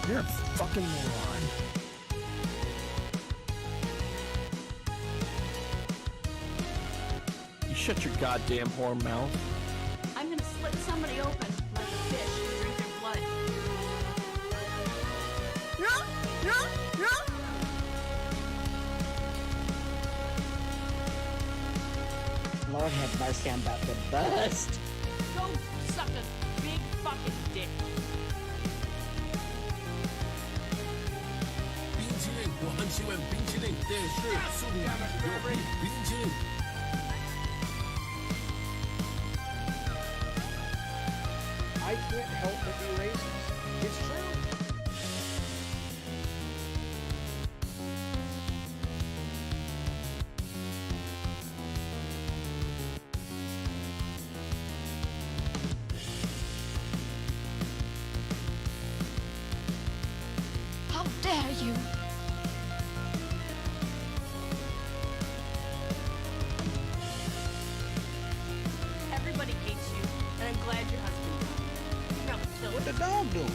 You're a fucking moron. You shut your goddamn whore mouth. I'm gonna slit somebody open like a fish and drink their blood. Lord have mercy, I'm about to bust. Go suck a big fucking dick. 冰淇淋，我很喜欢冰淇淋，但是有冰淇淋。I can't help but be racist. It's true. How dare you! Everybody hates you, and I'm glad your husband died. You probably killed What him. the dog doing?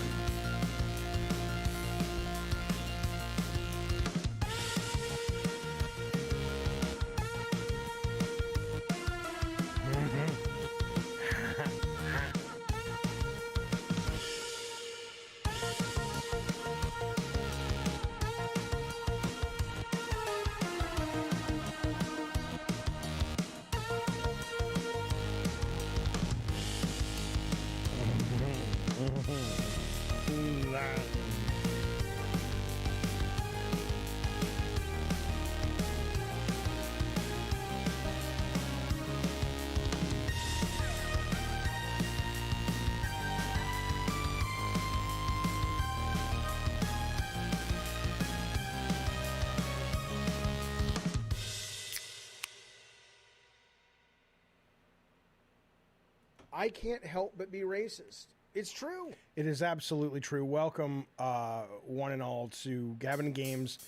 I can't help but be racist. It's true. It is absolutely true. Welcome, one and all, to Gavin Games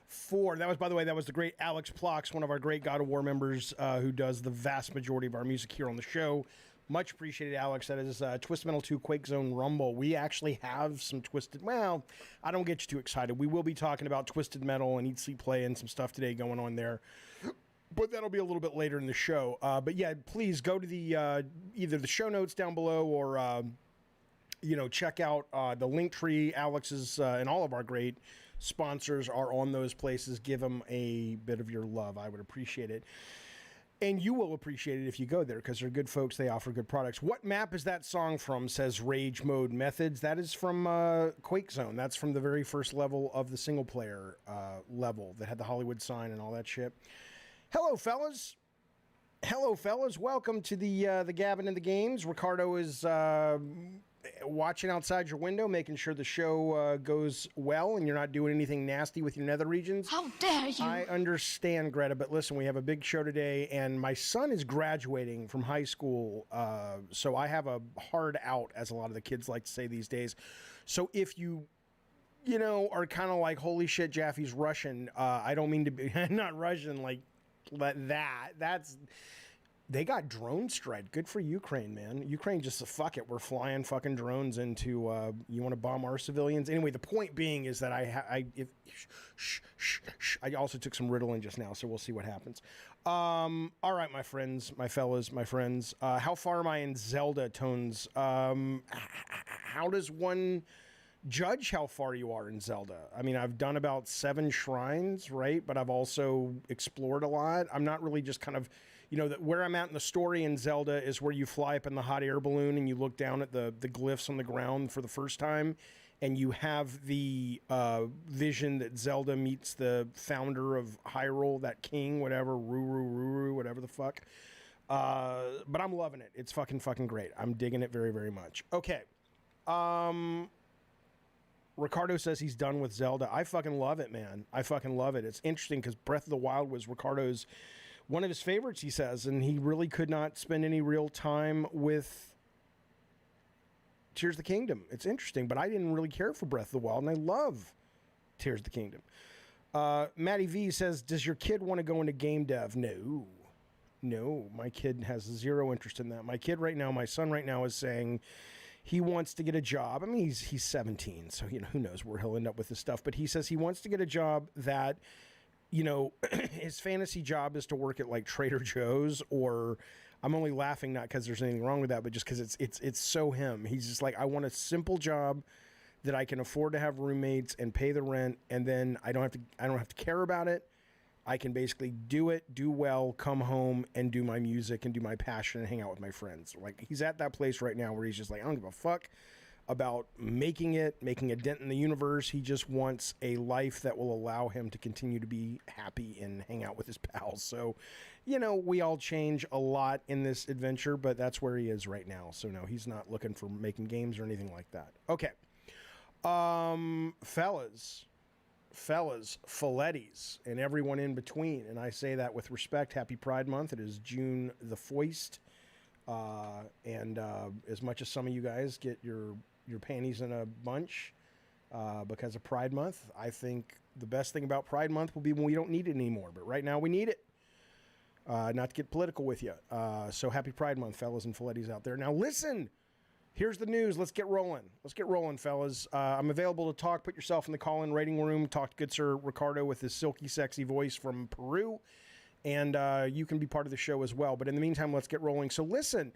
4. That was, by the way, that was the great ALXPLOX, one of our great God of War members who does the vast majority of our music here on the show. Much appreciated, Alex. That is Twisted Metal 2 Quake Zone Rumble. We actually have some Twisted... Well, I don't get you too excited. We will be talking about Twisted Metal and Eat, Sleep, Play and some stuff today going on there. But that'll be a little bit later in the show. But yeah, please go to the either the show notes down below or... check out the link tree. Alex's and all of our great sponsors are on those places. Give them a bit of your love. I would appreciate it. And you will appreciate it if you go there because they're good folks. They offer good products. What map is that song from, says Rage Mode Methods? That is from Quake Zone. That's from the very first level of the single player level that had the Hollywood sign and all that shit. Hello, fellas. Hello, fellas. Welcome to the Gavin and the Games. Ricardo is... watching outside your window, making sure the show goes well and you're not doing anything nasty with your nether regions. How dare you! I understand, Greta, but listen, we have a big show today, and my son is graduating from high school, so I have a hard out, as a lot of the kids like to say these days. So if you are kind of like, holy shit, Jaffe's Russian, I don't mean to be, not Russian, like that's... They got drone strike. Good for Ukraine, man. Ukraine just fuck it. We're flying fucking drones into. You want to bomb our civilians? Anyway, the point being is that I also took some Ritalin just now, so we'll see what happens. All right, my friends, my fellas, my friends. How far am I in Zelda, Tones? How does one judge how far you are in Zelda? I mean, I've done about 7 shrines, right? But I've also explored a lot. I'm not really just kind of, where I'm at in the story in Zelda is where you fly up in the hot air balloon and you look down at the glyphs on the ground for the first time, and you have the vision that Zelda meets the founder of Hyrule, that king, whatever, Ruru, whatever the fuck. But I'm loving it. It's fucking great. I'm digging it very, very much. Okay. Ricardo says he's done with Zelda. I fucking love it, man. I fucking love it. It's interesting because Breath of the Wild was Ricardo's one of his favorites, he says, and he really could not spend any real time with Tears of the Kingdom. It's interesting, but I didn't really care for Breath of the Wild, and I love Tears of the Kingdom. Matty V says, does your kid want to go into game dev? No, my kid has zero interest in that. My son right now is saying he wants to get a job. I mean, he's 17, so who knows where he'll end up with this stuff. But he says he wants to get a job that, his fantasy job is to work at like Trader Joe's, or I'm only laughing not because there's anything wrong with that, but just because it's so him. He's just like, I want a simple job that I can afford to have roommates and pay the rent, and then I don't have to care about it. I can basically do it, do well, come home and do my music and do my passion and hang out with my friends. Like, he's at that place right now where he's just like, I don't give a fuck about making a dent in the universe. He just wants a life that will allow him to continue to be happy and hang out with his pals. So, we all change a lot in this adventure, but that's where he is right now. So no, he's not looking for making games or anything like that. Okay. Fellas, Follettis, and everyone in between, and I say that with respect. Happy Pride Month. It is June the Foist, and as much as some of you guys get your panties in a bunch because of Pride Month, I think the best thing about Pride Month will be when we don't need it anymore, but right now we need it. Not to get political with you. So happy Pride Month, fellas and Follettis out there. Now listen. Here's the news. Let's get rolling. Let's get rolling, fellas. I'm available to talk. Put yourself in the call-in waiting room. Talk to good Sir Ricardo with his silky, sexy voice from Peru. And you can be part of the show as well. But in the meantime, let's get rolling. So listen,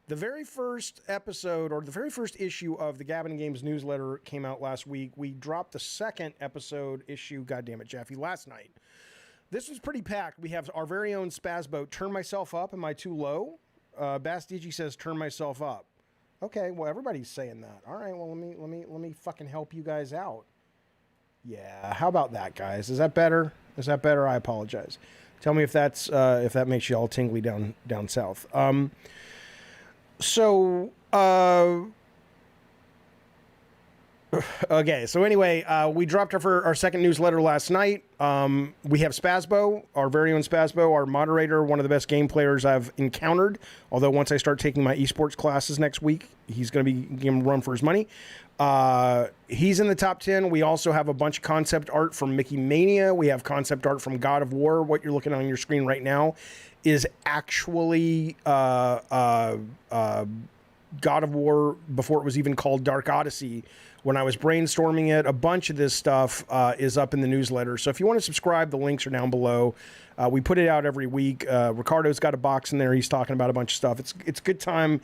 the very first episode, or the very first issue of the Gavin Games newsletter came out last week. We dropped the second episode issue, goddammit, Jaffe, last night. This was pretty packed. We have our very own Spazbo. Turn myself up. Am I too low? Bass Digi says, turn myself up. Okay, well, everybody's saying that. All right, well, let me fucking help you guys out. Yeah, how about that, guys? Is that better? Is that better? I apologize. Tell me if that's if that makes you all tingly down south. Okay, so anyway, we dropped our second newsletter last night. We have Spazbo, our very own Spazbo, our moderator, one of the best game players I've encountered. Although once I start taking my esports classes next week, he's going to be getting run for his money. He's in the top 10. We also have a bunch of concept art from Mickey Mania. We have concept art from God of War. What you're looking at on your screen right now is actually God of War before it was even called Dark Odyssey. When I was brainstorming it, a bunch of this stuff is up in the newsletter. So if you want to subscribe, the links are down below. We put it out every week. Ricardo's got a box in there. He's talking about a bunch of stuff. It's a good time.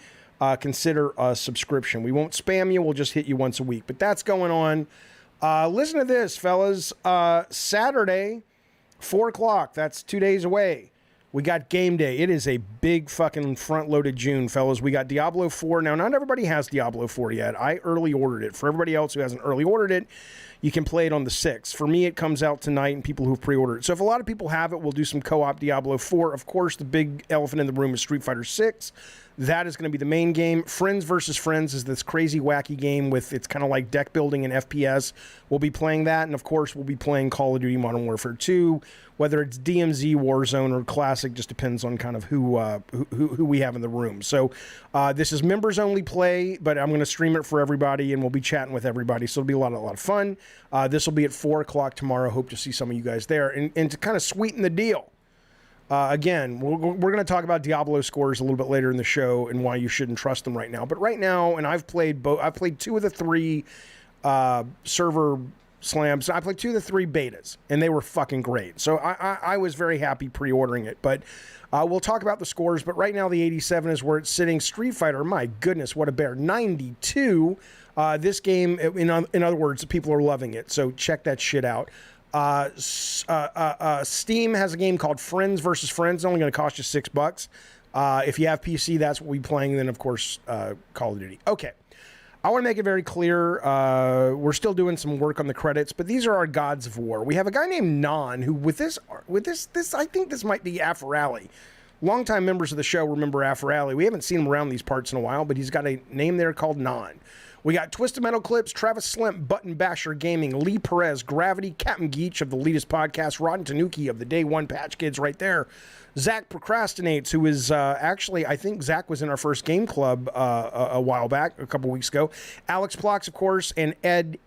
Consider a subscription. We won't spam you. We'll just hit you once a week. But that's going on. Listen to this, fellas. Saturday, 4 o'clock. That's 2 days away. We got game day. It is a big fucking front-loaded June, fellas. We got Diablo4. Now, not everybody has Diablo4 yet. I early ordered it. For everybody else who hasn't early ordered it, you can play it on the 6th. For me, it comes out tonight, and people who've pre-ordered it. So if a lot of people have it, we'll do some co-op Diablo4. Of course, the big elephant in the room is Street Fighter 6. That is going to be the main game. Friends versus Friends is this crazy, wacky game with, it's kind of like deck building and FPS. We'll be playing that, and of course, we'll be playing Call of Duty Modern Warfare 2. Whether it's DMZ, Warzone, or Classic, just depends on kind of who we have in the room. So this is members only play, but I'm going to stream it for everybody, and we'll be chatting with everybody. So it'll be a lot of fun. This will be at 4 o'clock tomorrow. Hope to see some of you guys there. And to kind of sweeten the deal, again, we're going to talk about Diablo scores a little bit later in the show and why you shouldn't trust them right now. But right now, and I've played 2 of the 3 server slams. I played 2 of the 3 betas, and they were fucking great. So I was very happy pre-ordering it. But we'll talk about the scores. But right now, the 87 is where it's sitting. Street Fighter, my goodness, what a bear. 92. This game, in other words, people are loving it. So check that shit out. Steam has a game called Friends versus Friends. It's only going to cost you $6. If you have PC, that's what we're playing. Then, of course, Call of Duty. Okay. I want to make it very clear. We're still doing some work on the credits, but these are our gods of war. We have a guy named Non who, with this, I think this might be Afarali. Longtime members of the show remember Afarali. We haven't seen him around these parts in a while, but he's got a name there called Non. We got Twisted Metal Clips, Travis Slimp, Button Basher Gaming, Lee Perez, Gravity, Captain Geach of the Elitist Podcast, Rotten Tanuki of the Day One Patch Kids right there. Zach Procrastinates, who is actually, I think Zach was in our first game club a while back, a couple weeks ago. ALXPLOX, of course, and Ed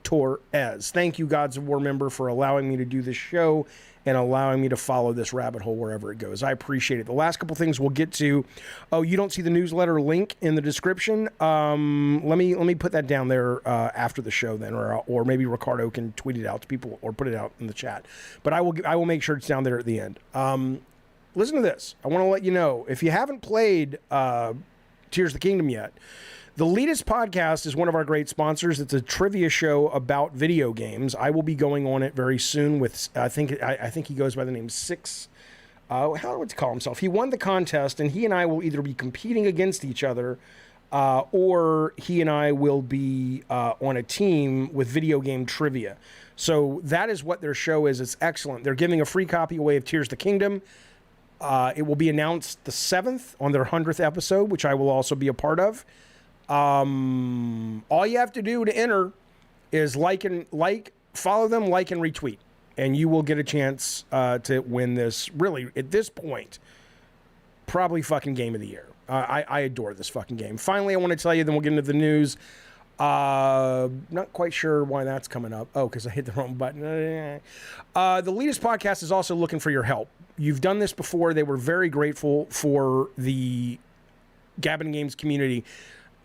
Torres. Thank you, Gods of War member, for allowing me to do this show and allowing me to follow this rabbit hole wherever it goes. I appreciate it. The last couple things we'll get to. Oh, you don't see the newsletter link in the description? Let me put that down there after the show then, or maybe Ricardo can tweet it out to people or put it out in the chat. But I will make sure it's down there at the end. Listen to this. I want to let you know, if you haven't played Tears of the Kingdom yet, the Elitist Podcast is one of our great sponsors. It's a trivia show about video games. I will be going on it very soon with, I think he goes by the name Six. How would he call himself? He won the contest, and he and I will either be competing against each other, or he and I will be on a team with video game trivia. So that is what their show is. It's excellent. They're giving a free copy away of Tears of the Kingdom. It will be announced the 7th on their 100th episode, which I will also be a part of. All you have to do to enter is follow them, like, and retweet, and you will get a chance to win this. Really, at this point, probably fucking game of the year. I adore this fucking game. Finally, I want to tell you, then we'll get into the news. Not quite sure why that's coming up. Oh, because I hit the wrong button. The Elitist Podcast is also looking for your help. You've done this before. They were very grateful for the Gabbin' Games community.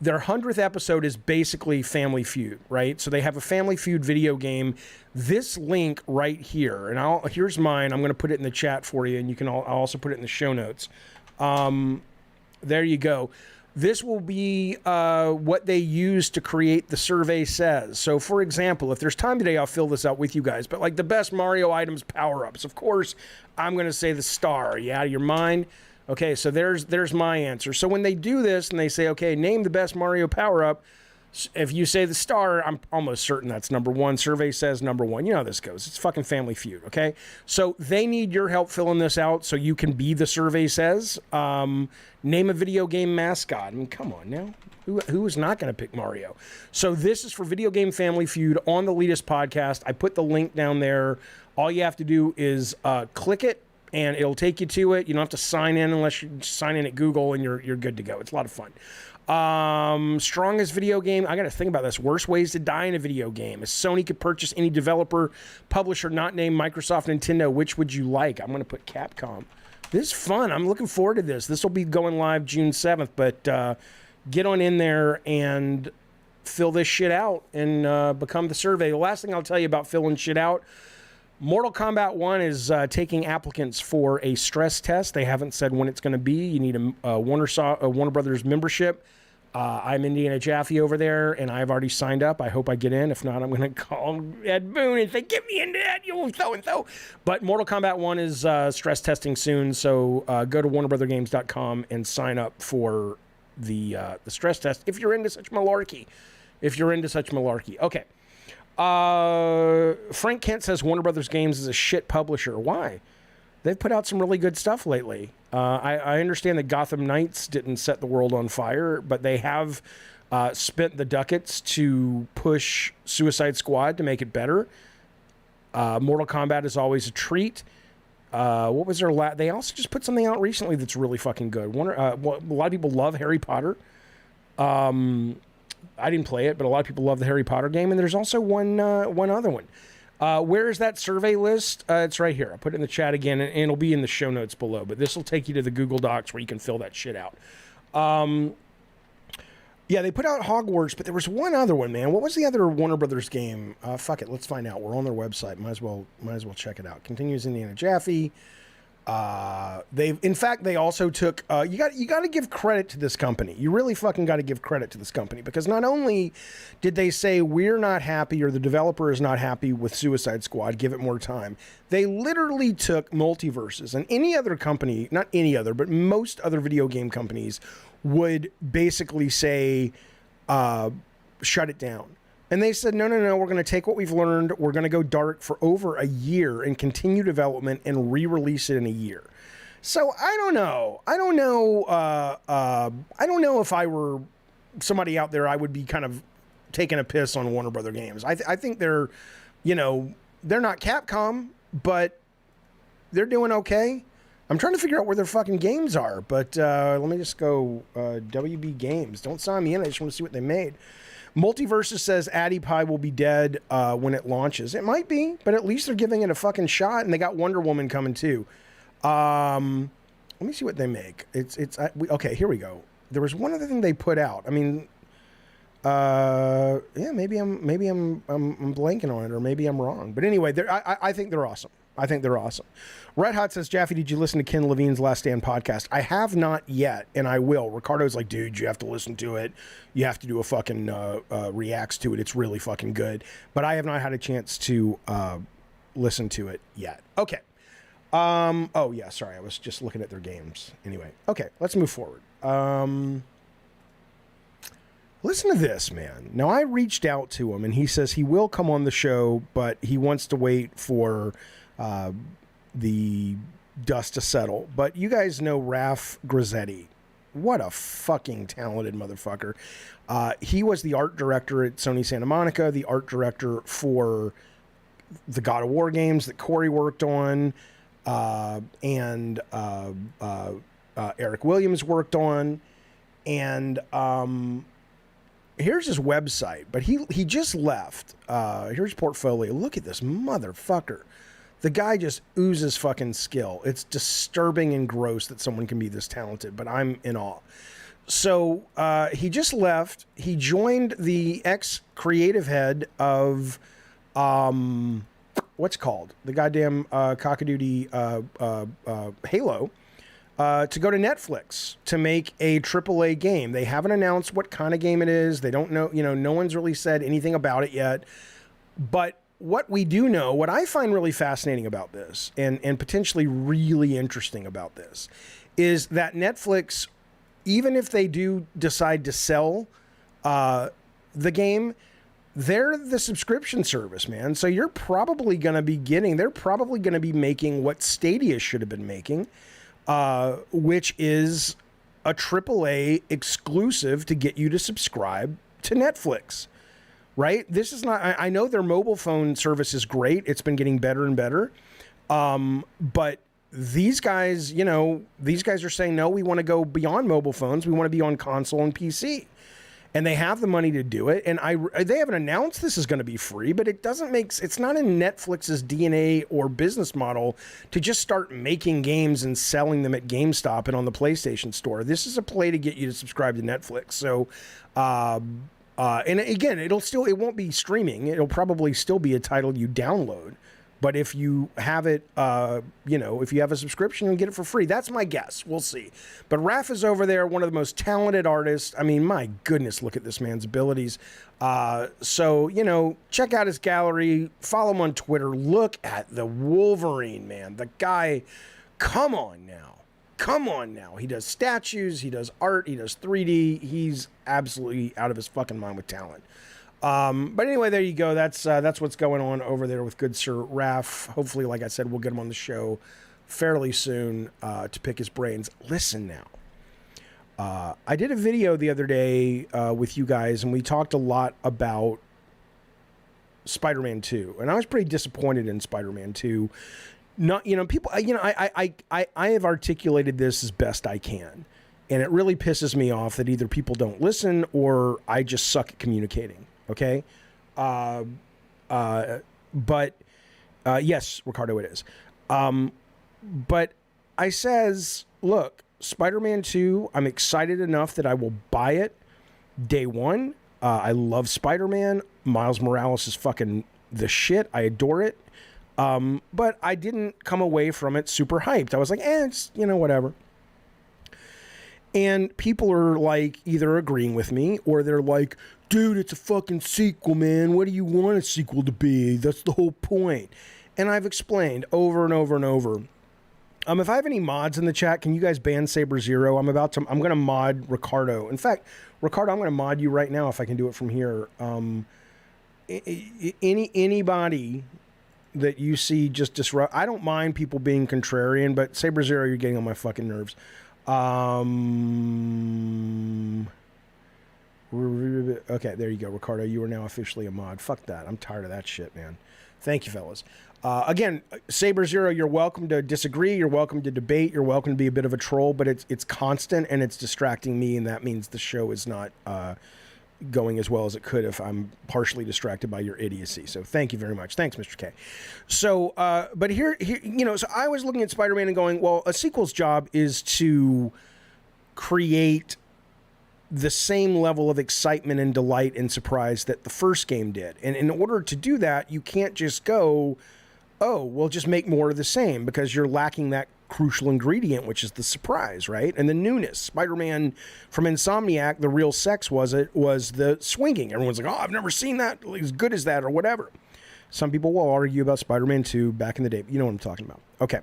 Their 100th episode is basically Family Feud, right? So they have a Family Feud video game. This link right here, and here's mine. I'm going to put it in the chat for you, and you can I'll also put it in the show notes. There you go. This will be what they use to create the survey says. So, for example, if there's time today, I'll fill this out with you guys. But like the best Mario items, power-ups. Of course, I'm going to say the star. Are you out of your mind? Okay, so there's my answer. So when they do this and they say, okay, name the best Mario power-up, if you say the star, I'm almost certain that's number one. Survey says number one. You know how this goes. It's fucking Family Feud, okay? So they need your help filling this out so you can be the survey says. Name a video game mascot. I mean, come on now. Who is not going to pick Mario? So this is for Video Game Family Feud on the Elitist Podcast. I put the link down there. All you have to do is click it, and it'll take you to it. You don't have to sign in unless you sign in at Google, and you're good to go. It's a lot of fun. Strongest video game. I got to think about this. Worst ways to die in a video game. If Sony could purchase any developer, publisher not named Microsoft, Nintendo, which would you like? I'm going to put Capcom. This is fun. I'm looking forward to this. This will be going live June 7th, but get on in there and fill this shit out and become the survey. The last thing I'll tell you about filling shit out, Mortal Kombat 1 is taking applicants for a stress test. They haven't said when it's going to be. You need a Warner Brothers membership. I'm Indiana Jaffe over there, and I've already signed up. I hope I get in. If not, I'm going to call Ed Boon and say, get me into that, you so-and-so. But Mortal Kombat 1 is stress testing soon, so go to WarnerBrotherGames.com and sign up for the stress test if you're into such malarkey. Okay. Frank Kent says Warner Brothers Games is a shit publisher. Why? They've put out some really good stuff lately. I understand that Gotham Knights didn't set the world on fire, but they have spent the ducats to push Suicide Squad to make it better. Mortal Kombat is always a treat. What was their they also just put something out recently that's really fucking good. A lot of people love Harry Potter. I didn't play it, but a lot of people love the Harry Potter game, and there's also one other one. Where is that survey list? It's right here. I'll put it in the chat again, and it'll be in the show notes below, but this will take you to the Google Docs where you can fill that shit out. Yeah, they put out Hogwarts, but there was one other one, man. What was the other Warner Brothers game? Fuck it, let's find out. We're on their website. Might as well check it out. Continues Indiana Jaffe. They also took, you got to give credit to this company. You really fucking got to give credit to this company, because not only did they say we're not happy or the developer is not happy with Suicide Squad, give it more time. They literally took Multiverses, and any other company, not any other, but most other video game companies would basically say, shut it down. And they said, no, we're going to take what we've learned. We're going to go dark for over a year and continue development and re-release it in a year. So I don't know. I don't know if I were somebody out there, I would be kind of taking a piss on Warner Brother Games. I think they're, they're not Capcom, but they're doing okay. I'm trying to figure out where their fucking games are, but let me just go WB Games. Don't sign me in. I just want to see what they made. Multiversus says Addy Pie will be dead when it launches. It might be, but at least they're giving it a fucking shot, and they got Wonder Woman coming too. Let me see what they make. Okay, here we go. There was one other thing they put out. I mean, yeah, maybe I'm blanking on it, or maybe I'm wrong. But anyway, I think they're awesome. I think they're awesome. Red Hot says, Jaffe, did you listen to Ken Levine's Last Stand podcast? I have not yet, and I will. Ricardo's like, dude, you have to listen to it. You have to do a fucking reacts to it. It's really fucking good. But I have not had a chance to listen to it yet. Okay. Oh, yeah, sorry. I was just looking at their games. Anyway. Okay, let's move forward. Listen to this, man. Now, I reached out to him, and he says he will come on the show, but he wants to wait for the dust to settle. But you guys know Raph Grizzetti. What a fucking talented motherfucker. He was the art director at Sony Santa Monica, the art director for the God of War games that Corey worked on, and Eric Williams worked on. And here's his website, but he just left. Here's his portfolio. Look at this motherfucker. The guy just oozes fucking skill. It's disturbing and gross that someone can be this talented, but I'm in awe. So he just left. He joined the ex-creative head of what's it called? The goddamn cockadoodie Halo. To go to Netflix to make a AAA game. They haven't announced what kind of game it is. They don't know, no one's really said anything about it yet. But what we do know, what I find really fascinating about this, and potentially really interesting about this, is that Netflix, even if they do decide to sell the game, they're the subscription service, man. So you're probably going to be they're probably going to be making what Stadia should have been making, which is a AAA exclusive to get you to subscribe to Netflix, right? This is not, I know their mobile phone service is great. It's been getting better and better. But these guys, these guys are saying, no, we want to go beyond mobile phones. We want to be on console and PC. And they have the money to do it. And they haven't announced this is going to be free, but it's not in Netflix's DNA or business model to just start making games and selling them at GameStop and on the PlayStation Store. This is a play to get you to subscribe to Netflix. So, and again, it won't be streaming. It'll probably still be a title you download. But if you have it, if you have a subscription, you'll get it for free. That's my guess. We'll see. But Raph is over there, one of the most talented artists. I mean, my goodness, look at this man's abilities. So, check out his gallery. Follow him on Twitter. Look at the Wolverine, man. The guy, come on now. Come on now. He does statues. He does art. He does 3D. He's absolutely out of his fucking mind with talent. But anyway, there you go. That's what's going on over there with good Sir Raph. Hopefully, like I said, we'll get him on the show fairly soon to pick his brains. Listen now. I did a video the other day with you guys, and we talked a lot about Spider-Man 2. And I was pretty disappointed in Spider-Man 2. Not, people, I have articulated this as best I can. And it really pisses me off that either people don't listen or I just suck at communicating. Okay. But yes, Ricardo, it is. But I says, look, Spider-Man 2, I'm excited enough that I will buy it day one. I love Spider-Man. Miles Morales is fucking the shit. I adore it. But I didn't come away from it super hyped. I was like, it's, whatever. And people are like either agreeing with me or they're like, dude, it's a fucking sequel, man. What do you want a sequel to be? That's the whole point. And I've explained over and over and over. If I have any mods in the chat, can you guys ban Saber Zero? I'm going to mod Ricardo. In fact, Ricardo, I'm going to mod you right now if I can do it from here. Anybody that you see just disrupt, I don't mind people being contrarian, but Saber Zero, you're getting on my fucking nerves. Okay, there you go, Ricardo. You are now officially a mod. Fuck that. I'm tired of that shit, man. Thank you, fellas. Again, Saber Zero, you're welcome to disagree. You're welcome to debate. You're welcome to be a bit of a troll, but it's constant and it's distracting me, and that means the show is not going as well as it could if I'm partially distracted by your idiocy. So thank you very much. Thanks, Mr. K. So, but here, so I was looking at Spider-Man and going, well, a sequel's job is to create the same level of excitement and delight and surprise that the first game did. And in order to do that, you can't just go, oh, we'll just make more of the same, because you're lacking that crucial ingredient, which is the surprise, right? And the newness. Spider-Man from Insomniac, the real sex was the swinging. Everyone's like, oh, I've never seen that as good as that or whatever. Some people will argue about Spider-Man 2 back in the day. But you know what I'm talking about. Okay.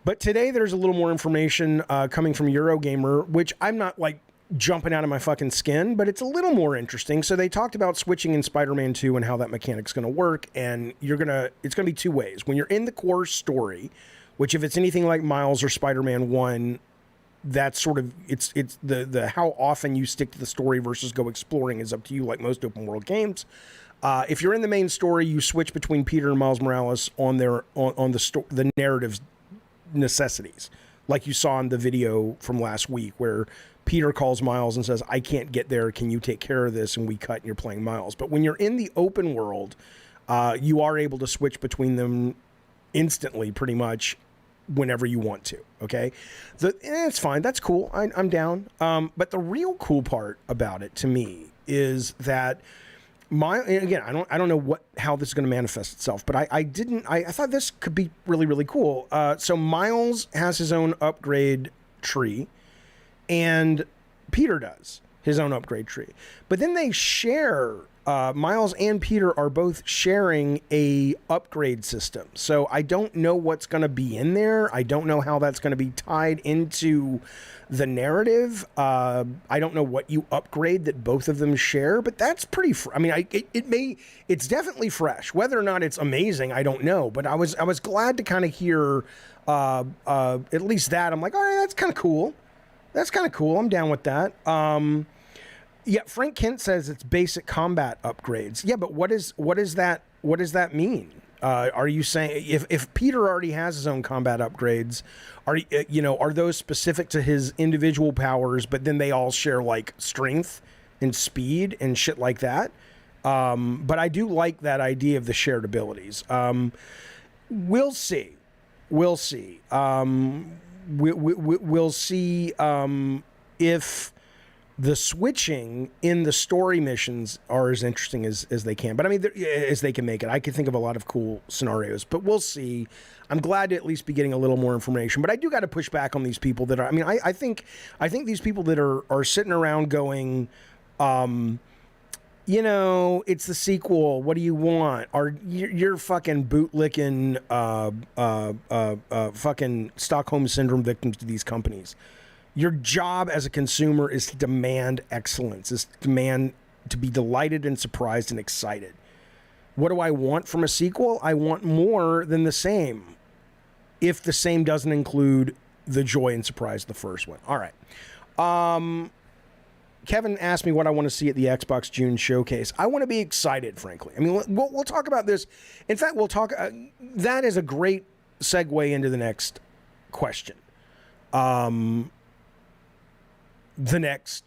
But today there's a little more information coming from Eurogamer, which I'm not like jumping out of my fucking skin, but it's a little more interesting. So they talked about switching in Spider-Man 2 and how that mechanic's going to work, and it's going to be two ways. When you're in the core story, which if it's anything like Miles or Spider-Man 1, that's sort of, it's the how often you stick to the story versus go exploring is up to you, like most open world games. If you're in the main story, you switch between Peter and Miles Morales on the narrative necessities, like you saw in the video from last week where Peter calls Miles and says, I can't get there, can you take care of this? And we cut and you're playing Miles. But when you're in the open world, you are able to switch between them instantly, pretty much, whenever you want to, okay? It's fine, that's cool, I'm down. But the real cool part about it, to me, is that again, I don't know how this is going to manifest itself, but I thought this could be really, really cool. So Miles has his own upgrade tree, and Peter does his own upgrade tree. But then they share, Miles and Peter are both sharing a upgrade system. So I don't know what's going to be in there. I don't know how that's going to be tied into the narrative. I don't know what you upgrade that both of them share, but that's pretty, it's definitely fresh. Whether or not it's amazing, I don't know. But I was glad to kind of hear at least that. I'm like, all right, that's kind of cool. That's kind of cool. I'm down with that. Yeah, Frank Kent says it's basic combat upgrades. Yeah, but what does that mean? Are you saying if Peter already has his own combat upgrades, are those specific to his individual powers, but then they all share like strength and speed and shit like that? But I do like that idea of the shared abilities. We'll see. We'll see. We'll see if the switching in the story missions are as interesting as they can. But I mean, as they can make it. I can think of a lot of cool scenarios, but we'll see. I'm glad to at least be getting a little more information. But I do got to push back on these people that are, I think these people that are sitting around going, it's the sequel. What do you want? You're fucking bootlicking fucking Stockholm Syndrome victims to these companies. Your job as a consumer is to demand excellence, is to demand to be delighted and surprised and excited. What do I want from a sequel? I want more than the same, if the same doesn't include the joy and surprise of the first one. All right. Kevin asked me what I want to see at the Xbox June showcase. I want to be excited, frankly. I mean, we'll talk about this. In fact, we'll talk. That is a great segue into the next question. The next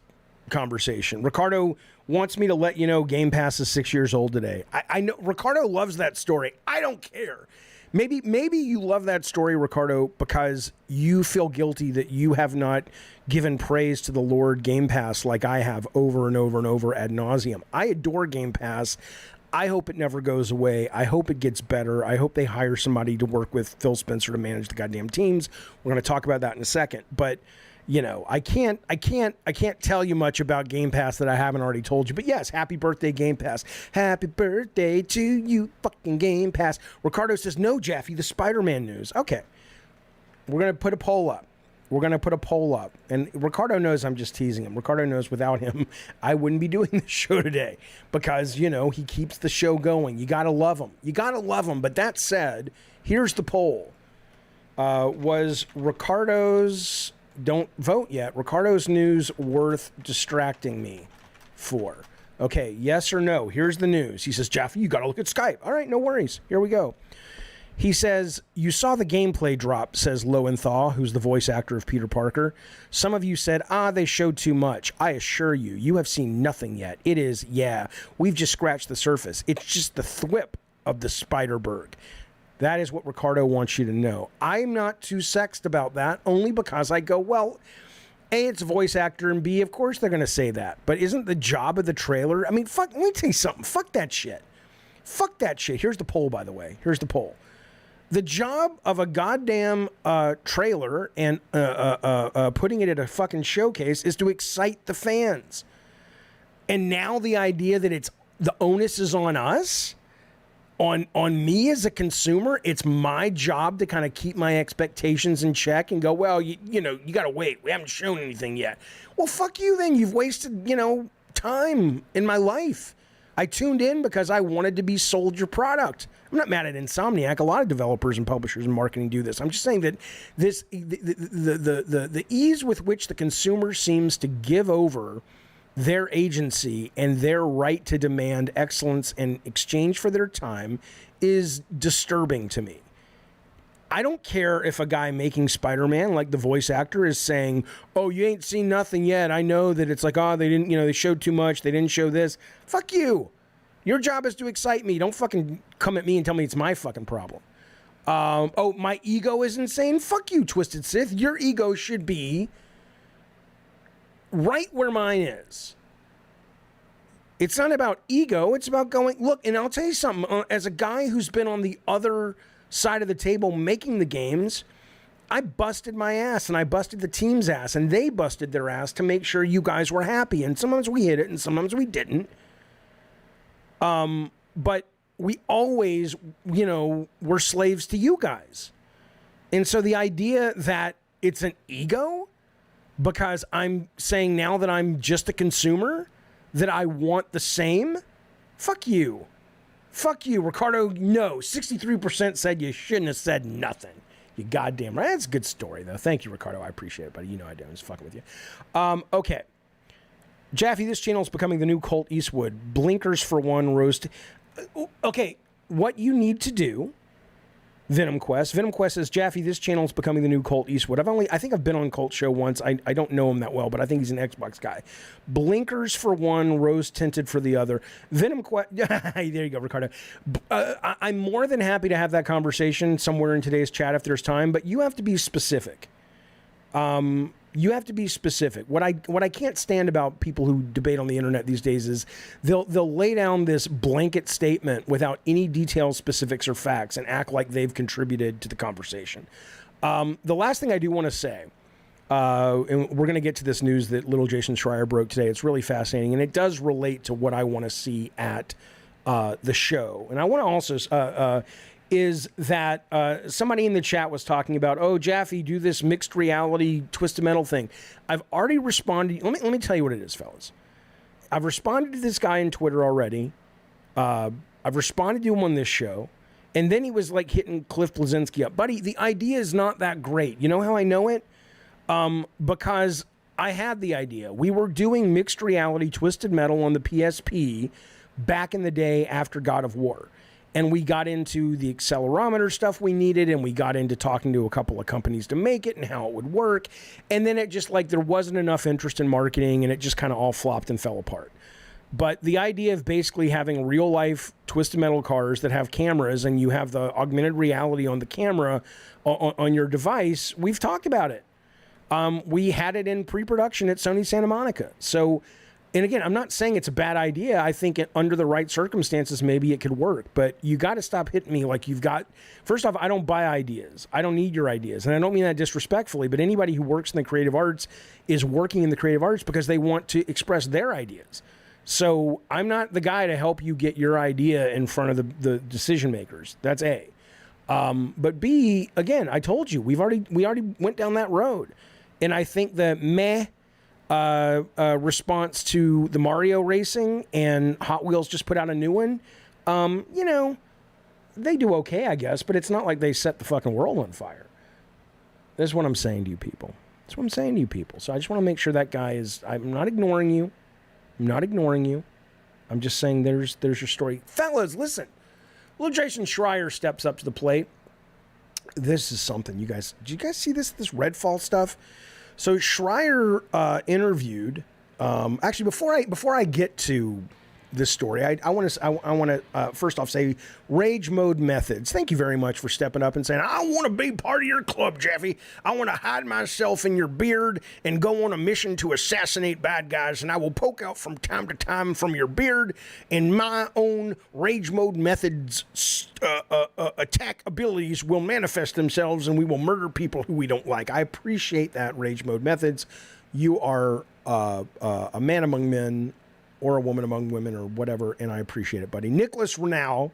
conversation. Ricardo wants me to let you know Game Pass is 6 years old today. I know Ricardo loves that story. I don't care. Maybe you love that story, Ricardo, because you feel guilty that you have not given praise to the Lord Game Pass like I have over and over and over ad nauseum. I adore Game Pass. I hope it never goes away. I hope it gets better. I hope they hire somebody to work with Phil Spencer to manage the goddamn teams. We're going to talk about that in a second. But I can't tell you much about Game Pass that I haven't already told you. But yes, happy birthday, Game Pass. Happy birthday to you, fucking Game Pass. Ricardo says, no, Jeffy, the Spider-Man news. Okay. We're going to put a poll up. And Ricardo knows I'm just teasing him. Ricardo knows without him, I wouldn't be doing this show today because, he keeps the show going. You got to love him. But that said, here's the poll. Was Ricardo's... Don't vote yet. Ricardo's news worth distracting me for? Okay, yes or no? Here's the news. He says, Jeff, you got to look at Skype. All right, no worries. Here we go. He says, you saw the gameplay drop, says Lowenthal, who's the voice actor of Peter Parker. Some of you said, they showed too much. I assure you, you have seen nothing yet. It is, we've just scratched the surface. It's just the thwip of the Spider-Berg. That is what Ricardo wants you to know. I'm not too sexed about that, only because I go, well, A, it's a voice actor, and B, of course they're going to say that. But isn't the job of the trailer? I mean, let me tell you something. Fuck that shit. Fuck that shit. Here's the poll, by the way. Here's the poll. The job of a goddamn trailer and putting it at a fucking showcase is to excite the fans. And now the idea that it's the onus is on us, on me as a consumer, it's my job to kind of keep my expectations in check and go, well, you know, you got to wait. We haven't shown anything yet. Well, fuck you then. You've wasted, time in my life. I tuned in because I wanted to be sold your product. I'm not mad at Insomniac. A lot of developers and publishers and marketing do this. I'm just saying that the ease with which the consumer seems to give over their agency and their right to demand excellence in exchange for their time is disturbing to me. I don't care if a guy making Spider-Man, like the voice actor, is saying, oh, you ain't seen nothing yet. I know that it's like, they didn't, they showed too much. They didn't show this. Fuck you. Your job is to excite me. Don't fucking come at me and tell me it's my fucking problem. My ego is insane. Fuck you, Twisted Sith. Your ego should be right where mine is. It's not about ego. It's about going, look, and I'll tell you something. As a guy who's been on the other side of the table making the games, I busted my ass and I busted the team's ass and they busted their ass to make sure you guys were happy. And sometimes we hit it and sometimes we didn't. But we always, we're slaves to you guys. And so the idea that it's an ego because I'm saying now that I'm just a consumer, that I want the same, fuck you. Fuck you, Ricardo. No, 63% said you shouldn't have said nothing. You goddamn right. That's a good story, though. Thank you, Ricardo. I appreciate it, buddy. You know I do. I'm just fucking with you. Okay. Jaffe, this channel is becoming the new Colt Eastwood. Blinkers for one, roast. Okay, what you need to do, Venom Quest says, Jaffe, this channel is becoming the new Colt Eastwood. I think I've been on Colt's show once. I don't know him that well, but I think he's an Xbox guy. Blinkers for one, rose tinted for the other. Venom Quest, there you go, Ricardo. I'm more than happy to have that conversation somewhere in today's chat if there's time, but you have to be specific. You have to be specific. What I can't stand about people who debate on the internet these days is they'll lay down this blanket statement without any details, specifics, or facts and act like they've contributed to the conversation. The last thing I do want to say, and we're going to get to this news that little Jason Schreier broke today. It's really fascinating, and it does relate to what I want to see at the show. And I want to also... is that somebody in the chat was talking about, oh, Jaffe, do this mixed reality Twisted Metal thing. I've already responded. Let me tell you what it is, fellas. I've responded to this guy on Twitter already. I've responded to him on this show. And then he was like hitting Cliff Bleszinski up. Buddy, the idea is not that great. You know how I know it? Because I had the idea. We were doing mixed reality Twisted Metal on the PSP back in the day after God of War. And we got into the accelerometer stuff we needed, and we got into talking to a couple of companies to make it and how it would work. And then it just there wasn't enough interest in marketing, and it just kind of all flopped and fell apart. But the idea of basically having real life Twisted Metal cars that have cameras and you have the augmented reality on the camera on your device, we've talked about it. We had it in pre-production at Sony Santa Monica. So... And again, I'm not saying it's a bad idea. I think under the right circumstances, maybe it could work. But you got to stop hitting me like you've got... First off, I don't buy ideas. I don't need your ideas. And I don't mean that disrespectfully, but anybody who works in the creative arts is working in the creative arts because they want to express their ideas. So I'm not the guy to help you get your idea in front of the decision makers. That's A. But B, again, I told you, we already went down that road. And I think the response to the Mario racing and Hot Wheels just put out a new one, they do okay, I guess, but it's not like they set the fucking world on fire. That's what I'm saying to you people. That's what I'm saying to you people. So I just want to make sure that guy is... I'm not ignoring you. I'm just saying there's your story. Fellas, listen. Little Jason Schreier steps up to the plate. this is something, you guys. Did you guys see this REDFALL stuff? So Schreier interviewed. Actually, before I get to this story, I want to first off say Rage Mode Methods. Thank you very much for stepping up and saying, I want to be part of your club, Jeffy. I want to hide myself in your beard and go on a mission to assassinate bad guys, and I will poke out from time to time from your beard, and my own Rage Mode Methods attack abilities will manifest themselves, and we will murder people who we don't like. I appreciate that, Rage Mode Methods. You are a man among men, or a woman among women, or whatever, and I appreciate it, buddy. Nicholas Renau,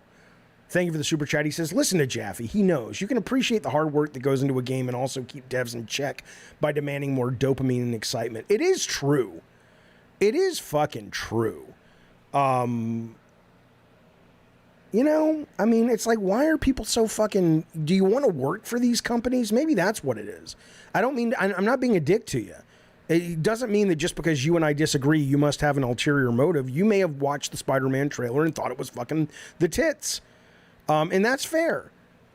thank you for the super chat. He says, listen to Jaffe. He knows. You can appreciate the hard work that goes into a game and also keep devs in check by demanding more dopamine and excitement. It is true. It is fucking true. You know, I mean, it's like, why are people so fucking... Do you want to work for these companies? Maybe that's what it is. I'm not being a dick to you. It doesn't mean that just because you and I disagree, you must have an ulterior motive. You may have watched the Spider-Man trailer and thought it was fucking the tits. And that's fair.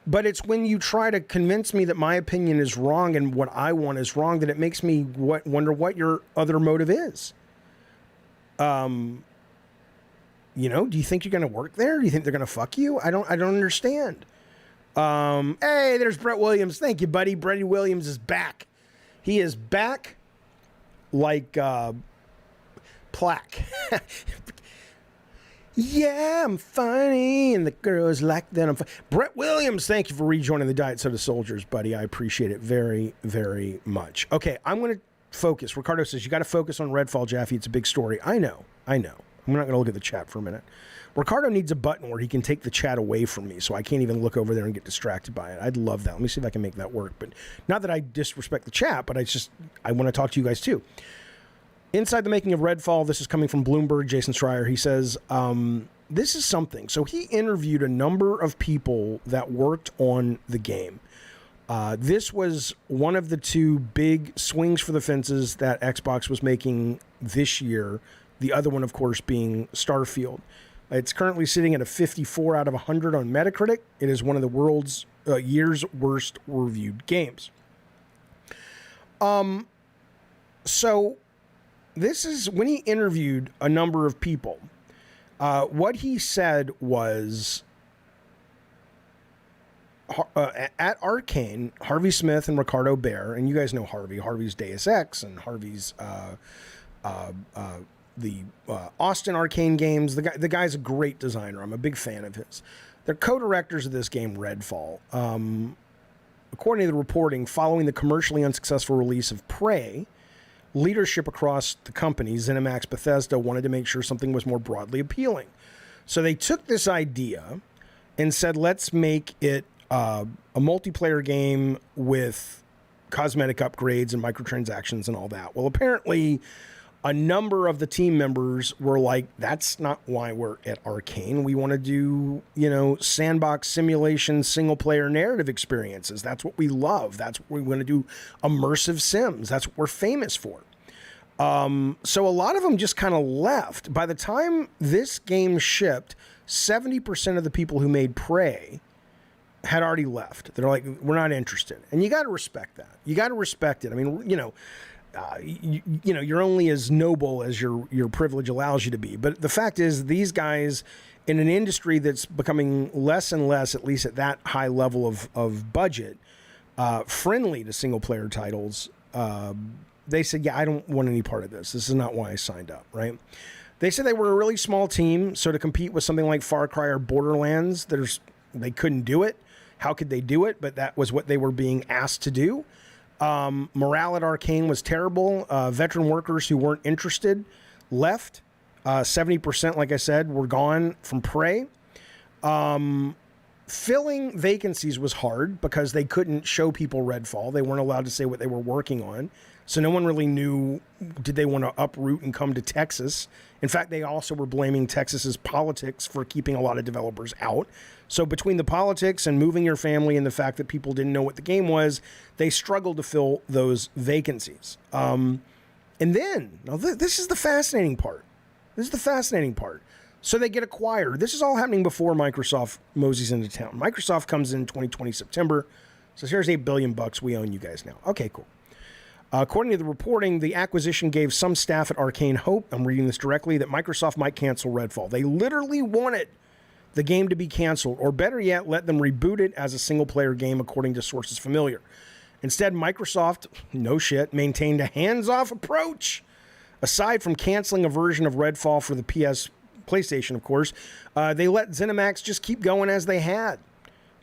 But it's when you try to convince me that my opinion is wrong and what I want is wrong that it makes me wonder what your other motive is. You know, do you think you're going to work there? Do you think they're going to fuck you? I don't understand. Hey, there's Brett Williams. Thank you, buddy. Brett Williams is back. He is back. Like Plaque. Yeah, I'm funny, and the girls like that. Brett Williams, thank you for rejoining the Diet Soda Soldiers, buddy. I appreciate it very, very much. Okay, I'm going to focus. Ricardo says, you got to focus on REDFALL, Jaffe. It's a big story. I know. I'm not going to look at the chat for a minute. Ricardo needs a button where he can take the chat away from me, so I can't even look over there and get distracted by it. I'd love that. Let me see if I can make that work. But not that I disrespect the chat, but I want to talk to you guys too. Inside the making of REDFALL, this is coming from Bloomberg, Jason Schreier. He says, this is something. So he interviewed a number of people that worked on the game. This was one of the two big swings for the fences that Xbox was making this year. The other one, of course, being Starfield. It's currently sitting at a 54 out of 100 on Metacritic. It is one of the year's worst reviewed games. So this is when he interviewed a number of people. What he said was, at Arcane, Harvey Smith and Ricardo Bear, and you guys know Harvey. Harvey's Deus Ex and Harvey's the Austin Arcane games. The guy's a great designer. I'm a big fan of his. They're co-directors of this game, REDFALL. According to the reporting, following the commercially unsuccessful release of Prey, leadership across the company, ZeniMax Bethesda, wanted to make sure something was more broadly appealing. So they took this idea and said, let's make it a multiplayer game with cosmetic upgrades and microtransactions and all that. Well, apparently a number of the team members were like, that's not why we're at Arcane. We want to do, sandbox simulation, single player narrative experiences. That's what we love. That's what we want to do. Immersive sims. That's what we're famous for. So a lot of them just kind of left. By the time this game shipped, 70% of the people who made Prey had already left. They're like, we're not interested. And you got to respect that. You got to respect it. I mean, you're only as noble as your privilege allows you to be. But the fact is, these guys in an industry that's becoming less and less, at least at that high level of budget, friendly to single player titles, they said, yeah, I don't want any part of this. This is not why I signed up, right? They said they were a really small team, so to compete with something like Far Cry or Borderlands, they couldn't do it. How could they do it? But that was what they were being asked to do. Morale at Arcane was terrible. Veteran workers who weren't interested left. 70%, like I said, were gone from Prey. Filling vacancies was hard because they couldn't show people REDFALL. They weren't allowed to say what they were working on. So no one really knew, did they want to uproot and come to Texas? In fact, they also were blaming Texas's politics for keeping a lot of developers out. So between the politics and moving your family and the fact that people didn't know what the game was, they struggled to fill those vacancies. And then, now this is the fascinating part. So they get acquired. This is all happening before Microsoft moseys into town. Microsoft comes in 2020 September. So here's $8 billion. We own you guys now. Okay, cool. According to the reporting, the acquisition gave some staff at Arcane hope, I'm reading this directly, that Microsoft might cancel Redfall. They literally wanted the game to be canceled, or better yet, let them reboot it as a single-player game, according to sources familiar. Instead, Microsoft, no shit, maintained a hands-off approach. Aside from canceling a version of Redfall for the PlayStation, of course, they let ZeniMax just keep going as they had.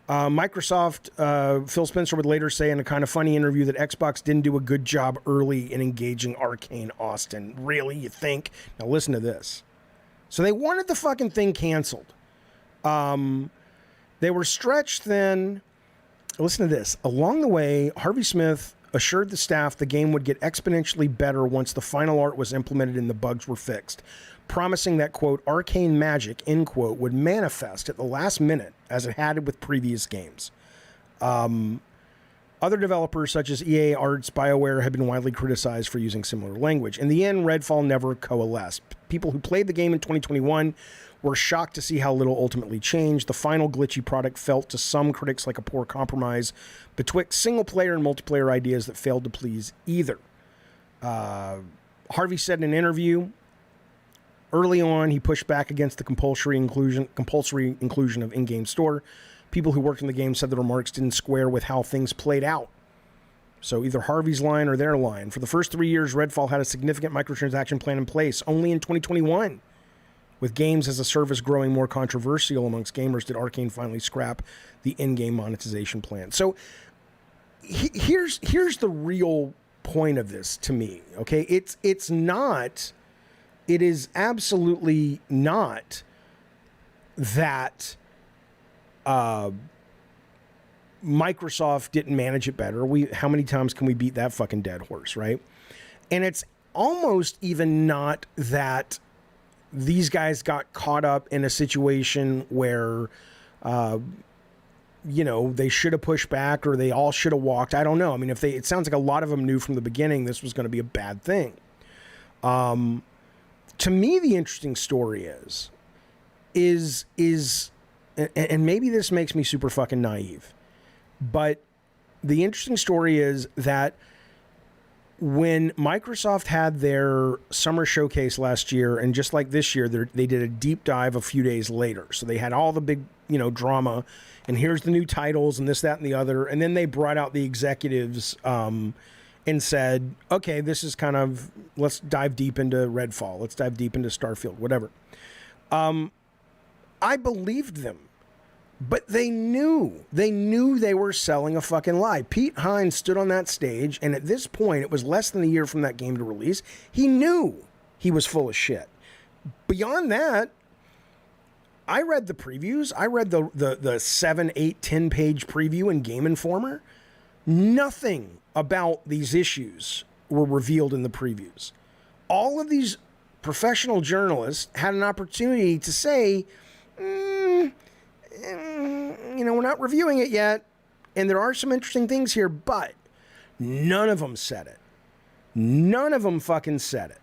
Microsoft, Phil Spencer would later say in a kind of funny interview that Xbox didn't do a good job early in engaging Arcane Austin. Really, you think? Now listen to this. So they wanted the fucking thing canceled. They were stretched thin. Listen to this. Along the way, Harvey Smith assured the staff the game would get exponentially better once the final art was implemented and the bugs were fixed, promising that, quote, arcane magic, end quote, would manifest at the last minute as it had with previous games. Other developers such as EA, Arts, BioWare have been widely criticized for using similar language. In the end, Redfall never coalesced. People who played the game in 2021 were shocked to see how little ultimately changed. The final glitchy product felt to some critics like a poor compromise betwixt single-player and multiplayer ideas that failed to please either. Harvey said in an interview, early on, he pushed back against the compulsory inclusion of in-game store. People who worked in the game said the remarks didn't square with how things played out. So either Harvey's line or their line. For the first 3 years, Redfall had a significant microtransaction plan in place. Only in 2021, with games as a service growing more controversial amongst gamers, did Arcane finally scrap the in-game monetization plan. So here's the real point of this to me. Okay, it is absolutely not that Microsoft didn't manage it better. How many times can we beat that fucking dead horse, right? And it's almost even not that these guys got caught up in a situation where, they should have pushed back or they all should have walked. I don't know. I mean, it sounds like a lot of them knew from the beginning this was going to be a bad thing. To me, the interesting story is, and maybe this makes me super fucking naive, but the interesting story is that when Microsoft had their summer showcase last year, and just like this year, they did a deep dive a few days later. So they had all the big, drama, and here's the new titles and this, that, and the other. And then they brought out the executives and said, okay, this is kind of, let's dive deep into Redfall. Let's dive deep into Starfield, whatever. I believed them. But they knew they were selling a fucking lie. Pete Hines stood on that stage, and at this point, it was less than a year from that game to release. He knew he was full of shit. Beyond that, I read the previews. I read the 7, 8, 10-page preview in Game Informer. Nothing about these issues were revealed in the previews. All of these professional journalists had an opportunity to say, we're not reviewing it yet, and there are some interesting things here, but none of them said it. None of them fucking said it.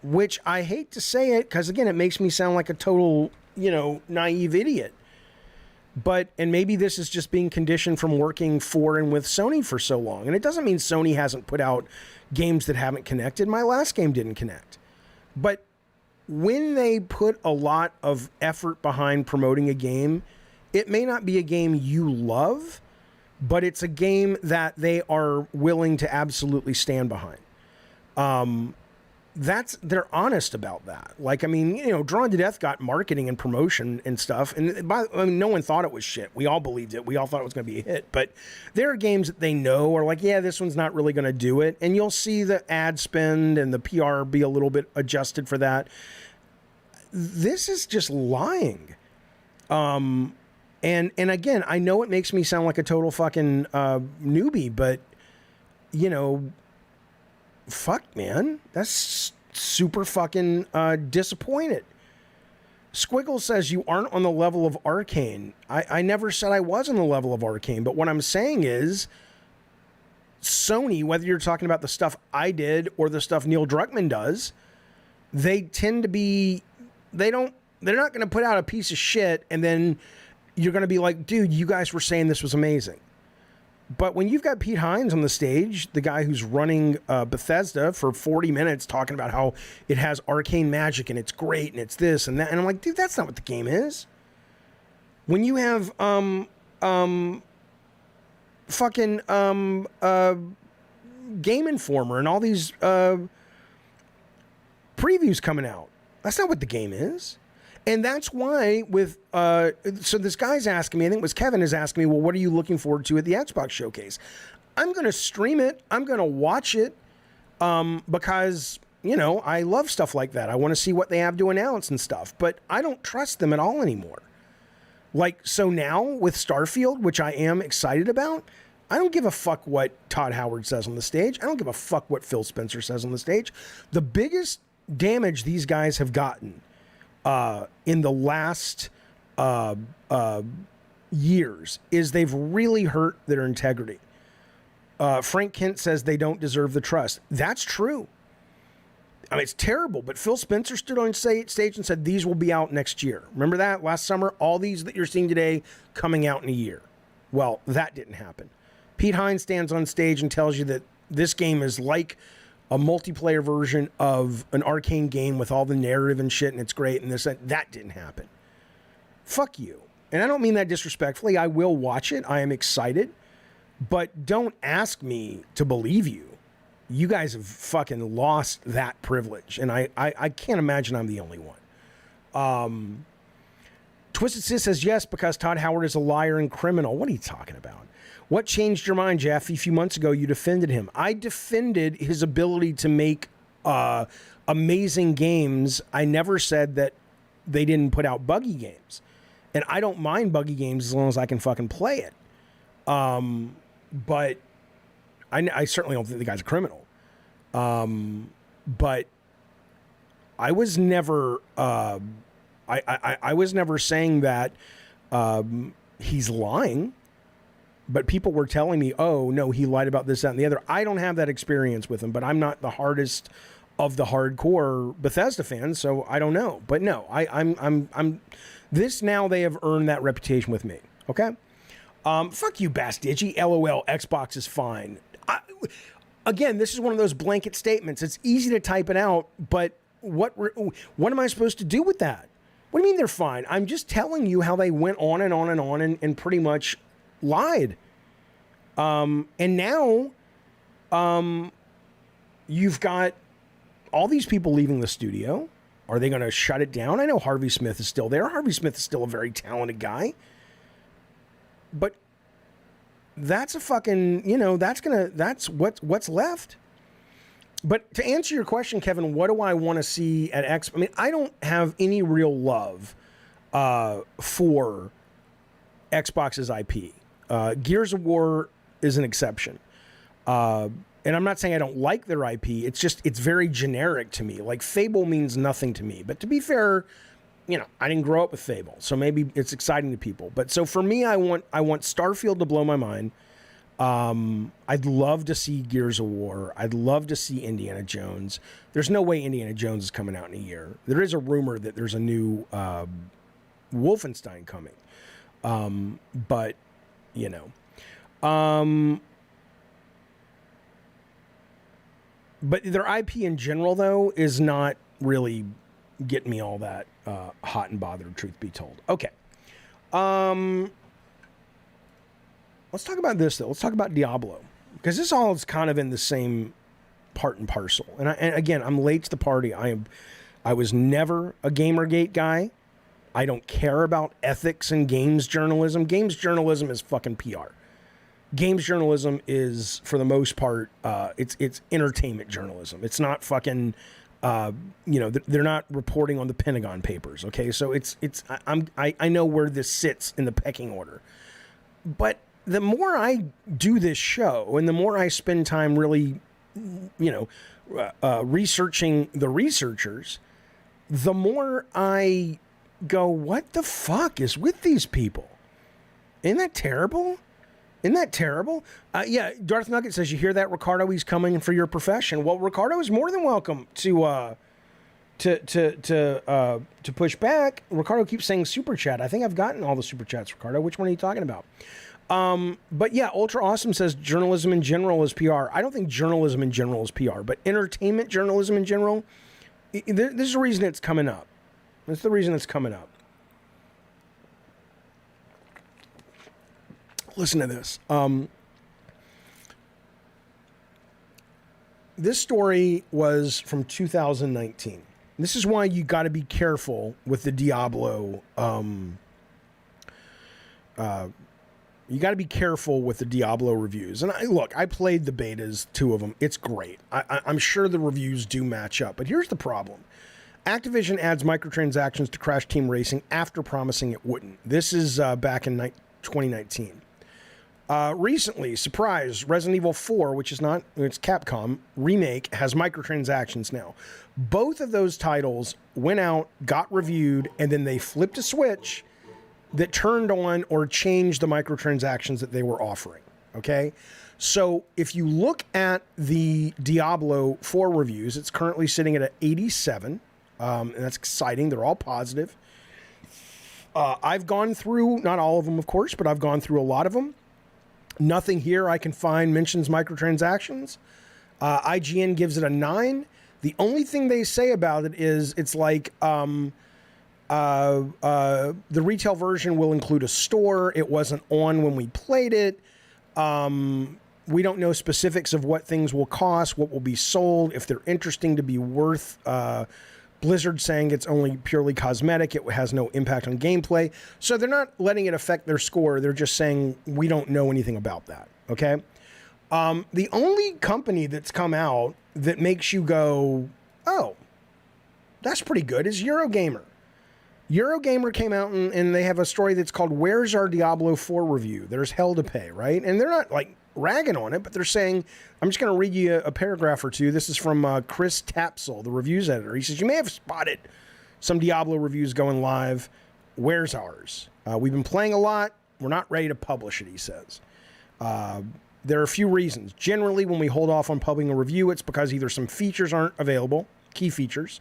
Which I hate to say it, because again, it makes me sound like a total, naive idiot. And maybe this is just being conditioned from working for and with Sony for so long. And it doesn't mean Sony hasn't put out games that haven't connected. My last game didn't connect. But when they put a lot of effort behind promoting a game, it may not be a game you love, but it's a game that they are willing to absolutely stand behind. They're honest about that. Drawn to Death got marketing and promotion and stuff, and no one thought it was shit. We all believed it. We all thought it was going to be a hit. But there are games that they know are like, yeah, this one's not really going to do it, and you'll see the ad spend and the PR be a little bit adjusted for that. This is just lying. And again, I know it makes me sound like a total fucking newbie, but fuck, man, that's super fucking disappointed. Squiggle says you aren't on the level of Arcane. I never said I was on the level of Arcane, but what I'm saying is Sony, whether you're talking about the stuff I did or the stuff Neil Druckmann does, they tend to be, they're not going to put out a piece of shit and then you're going to be like, dude, you guys were saying this was amazing. But when you've got Pete Hines on the stage, the guy who's running Bethesda for 40 minutes talking about how it has arcane magic and it's great and it's this and that, and I'm like, dude, that's not what the game is. When you have fucking Game Informer and all these previews coming out, that's not what the game is. And that's why with, so this guy's asking me, I think it was Kevin is asking me, well, what are you looking forward to at the Xbox showcase? I'm going to stream it. I'm going to watch it because, you know, I love stuff like that. I want to see what they have to announce and stuff, but I don't trust them at all anymore. Like, so now with Starfield, which I am excited about, I don't give a fuck what Todd Howard says on the stage. I don't give a fuck what Phil Spencer says on the stage. The biggest damage these guys have gotten in the last years is they've really hurt their integrity. Frank Kent says they don't deserve the trust. That's true. I mean, it's terrible, but Phil Spencer stood on stage and said these will be out next year. Remember that last summer? All these that you're seeing today coming out in a year. Well, that didn't happen. Pete Hines stands on stage and tells you that this game is like a multiplayer version of an arcane game with all the narrative and shit, and it's great, and this, that didn't happen. Fuck you. And I don't mean that disrespectfully. I will watch it. I am excited. But don't ask me to believe you. You guys have fucking lost that privilege, and I can't imagine I'm the only one. Twisted Sis says yes, because Todd Howard is a liar and criminal. What are you talking about? What changed your mind, Jeff? A few months ago, you defended him. I defended his ability to make amazing games. I never said that they didn't put out buggy games. And I don't mind buggy games as long as I can fucking play it. But I certainly don't think the guy's a criminal. But I was never I was never saying that he's lying. But people were telling me, oh, no, he lied about this, that, and the other. I don't have that experience with him, but I'm not the hardest of the hardcore Bethesda fans, so I don't know. But no, I'm this now they have earned that reputation with me. Okay? Fuck you, Bass Digi. LOL, Xbox is fine. Again, this is one of those blanket statements. It's easy to type it out, but what am I supposed to do with that? What do you mean they're fine? I'm just telling you how they went on and on and on and pretty much lied. And now you've got all these people leaving the studio. Are they going to shut it down? I know Harvey Smith is still there. Harvey Smith is still a very talented guy. But that's a fucking, you know, that's what's left. But to answer your question, Kevin, what do I want to see at X? I mean, I don't have any real love for Xbox's IP. Gears of War is an exception. And I'm not saying I don't like their IP. It's just, it's very generic to me. Like, Fable means nothing to me. But to be fair, you know, I didn't grow up with Fable, so maybe it's exciting to people. But so for me, I want Starfield to blow my mind. I'd love to see Gears of War. I'd love to see Indiana Jones. There's no way Indiana Jones is coming out in a year. There is a rumor that there's a new Wolfenstein coming. But, you know. But their IP in general, though, is not really getting me all that hot and bothered, truth be told. Okay. Let's talk about this, though. Let's talk about Diablo. Because this all is kind of in the same part and parcel. And again, I'm late to the party. I was never a Gamergate guy. I don't care about ethics and games journalism. Games journalism is fucking PR. Games journalism is, for the most part, it's entertainment journalism. It's not fucking, you know, they're not reporting on the Pentagon Papers. Okay, so I know where this sits in the pecking order. But the more I do this show, and the more I spend time really, you know, researching the researchers, the more I go, what the fuck is with these people? Isn't that terrible? Isn't that terrible? Yeah, Darth Nugget says, you hear that, Ricardo? He's coming for your profession. Well, Ricardo is more than welcome to to push back, Ricardo keeps saying super chat. I think I've gotten all the super chats, Ricardo. Which one are you talking about? But yeah, Ultra Awesome says journalism in general is PR. I don't think journalism in general is PR, but entertainment journalism in general, this is the reason it's coming up. That's the reason it's coming up. Listen to this. This story was from 2019. This is why you got to be careful with the Diablo. You got to be careful with the Diablo reviews. And I played the betas, 2 of them. It's great. I'm sure the reviews do match up. But here's the problem. Activision adds microtransactions to Crash Team Racing after promising it wouldn't. This is back in 2019. Recently, surprise, Resident Evil 4, it's Capcom, remake, has microtransactions now. Both of those titles went out, got reviewed, and then they flipped a switch that turned on or changed the microtransactions that they were offering, okay? So if you look at the Diablo 4 reviews, it's currently sitting at an 87, and that's exciting. They're all positive. I've gone through, not all of them, of course, but I've gone through a lot of them. Nothing here I can find mentions microtransactions. IGN gives it a 9. The only thing they say about it is it's like the retail version will include a store. It wasn't on when we played it. We don't know specifics of what things will cost, what will be sold, if they're interesting to be worth. Blizzard saying it's only purely cosmetic. It has no impact on gameplay. So they're not letting it affect their score. They're just saying we don't know anything about that. Okay. The only company that's come out that makes you go, oh, that's pretty good is EUROGAMER. EUROGAMER came out and they have a story that's called Where's Our Diablo 4 Review? There's hell to pay, right? And they're not like ragging on it, but they're saying, I'm just going to read you a paragraph or two. This is from Chris Tapsell, the reviews editor. He says, you may have spotted some Diablo reviews going live. Where's ours? We've been playing a lot. We're not ready to publish it, he says. There are a few reasons. Generally, when we hold off on publishing a review, it's because either some features aren't available, key features.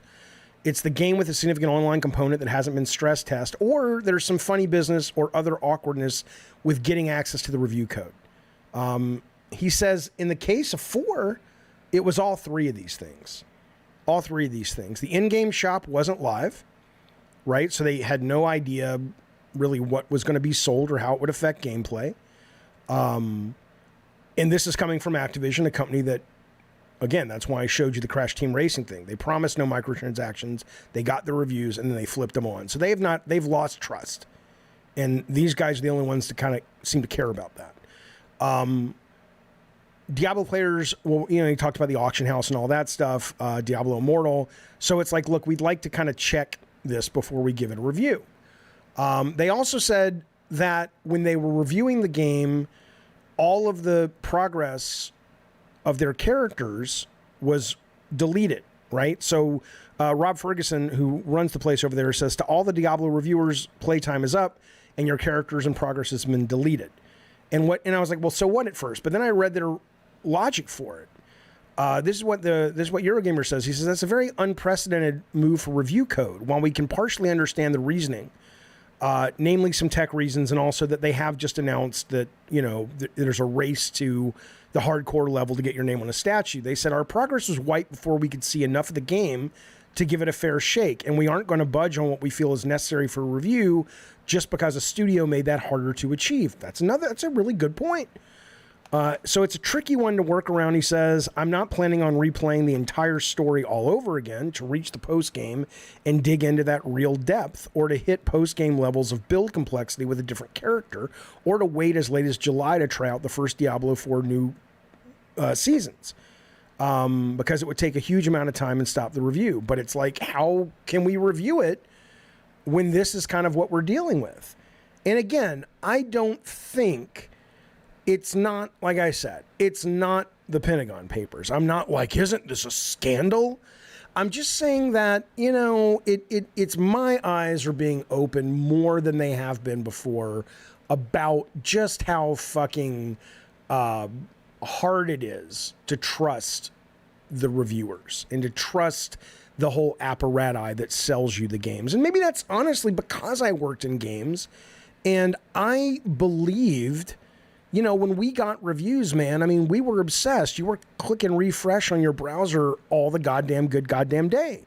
It's the game with a significant online component that hasn't been stress tested, or there's some funny business or other awkwardness with getting access to the review code. He says in the case of 4, it was all 3 of these things. All 3 of these things. The in-game shop wasn't live, right? So they had no idea really what was going to be sold or how it would affect gameplay. And this is coming from Activision, a company that, again, that's why I showed you the Crash Team Racing thing. They promised no microtransactions. They got the reviews and then they flipped them on. So they've lost trust. And these guys are the only ones that kind of seem to care about that. Diablo players, well, he talked about the auction house and all that stuff, Diablo Immortal. So it's like, look, we'd like to kind of check this before we give it a review. They also said that when they were reviewing the game, all of the progress of their characters was deleted, right? So Rob Ferguson, who runs the place over there, says to all the Diablo reviewers, playtime is up and your characters and progress has been deleted. And I was like, well, so what at first? But then I read their logic for it. This is what Eurogamer says. He says that's a very unprecedented move for review code. While we can partially understand the reasoning, namely some tech reasons, and also that they have just announced that there's a race to the hardcore level to get your name on a statue. They said our progress was wiped before we could see enough of the game to give it a fair shake, and we aren't going to budge on what we feel is necessary for review just because a studio made that harder to achieve. That's a really good point. So it's a tricky one to work around, he says. I'm not planning on replaying the entire story all over again to reach the post-game and dig into that real depth, or to hit post-game levels of build complexity with a different character, or to wait as late as July to try out the first Diablo 4 new seasons. Because it would take a huge amount of time and stop the review. But it's like, how can we review it when this is kind of what we're dealing with? And again, I don't think it's not, like I said, it's not the Pentagon Papers. I'm not like, isn't this a scandal? I'm just saying that, it's my eyes are being open more than they have been before about just how fucking hard it is to trust the reviewers and to trust the whole apparatus that sells you the games. And maybe that's honestly because I worked in games and I believed, you know, when we got reviews, man, I mean, we were obsessed. You were clicking refresh on your browser all the goddamn day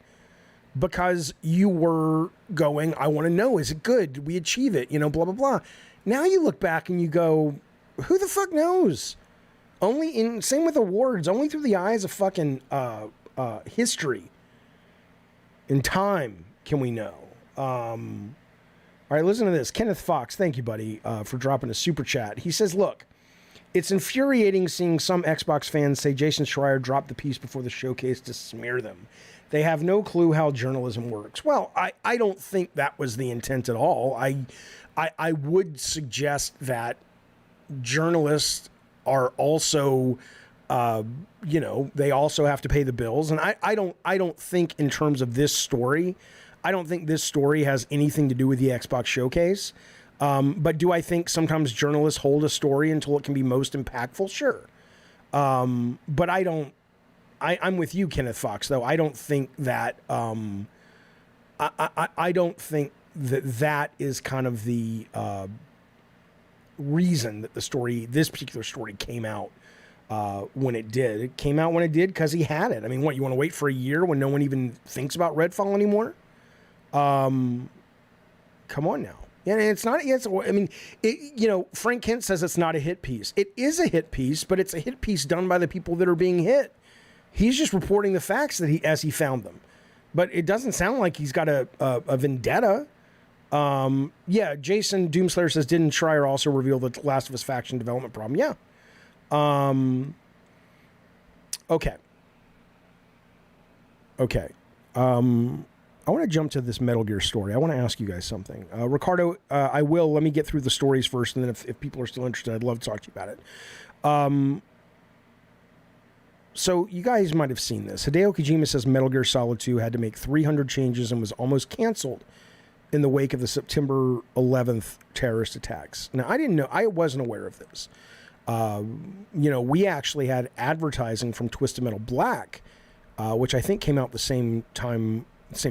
because you were going, I want to know, is it good? Did we achieve it? You know, blah, blah, blah. Now you look back and you go, who the fuck knows? Same with awards, only through the eyes of fucking history and time can we know. All right, listen to this. Kenneth Fox, thank you, buddy, for dropping a super chat. He says, look, it's infuriating seeing some Xbox fans say Jason Schreier dropped the piece before the showcase to smear them. They have no clue how journalism works. Well, I don't think that was the intent at all. I would suggest that journalists are also, you know, they also have to pay the bills. And I don't think in terms of this story, I don't think this story has anything to do with the Xbox showcase. But do I think sometimes journalists hold a story until it can be most impactful? Sure. But I'm with you, Kenneth Fox, though. I don't think that, I don't think that is kind of the reason that this particular story came out when it did. It came out when it did because he had it. I mean, what, you want to wait for a year when no one even thinks about Redfall anymore? Come on now. And it's not, I mean, you know, Frank Kent says it's not a hit piece. It is a hit piece, but it's a hit piece done by the people that are being hit. He's just reporting the facts that as he found them. But it doesn't sound like he's got a vendetta. Yeah, Jason Doomslayer says, didn't Schreier also reveal the Last of Us faction development problem? Yeah. Okay. I want to jump to this Metal Gear story. I want to ask you guys something. Ricardo, let me get through the stories first, and then if people are still interested, I'd love to talk to you about it. So you guys might have seen this. Hideo Kojima says Metal Gear Solid 2 had to make 300 changes and was almost canceled in the wake of the September 11th terrorist attacks. Now, I wasn't aware of this. You know, we actually had advertising from Twisted Metal Black, which I think came out the same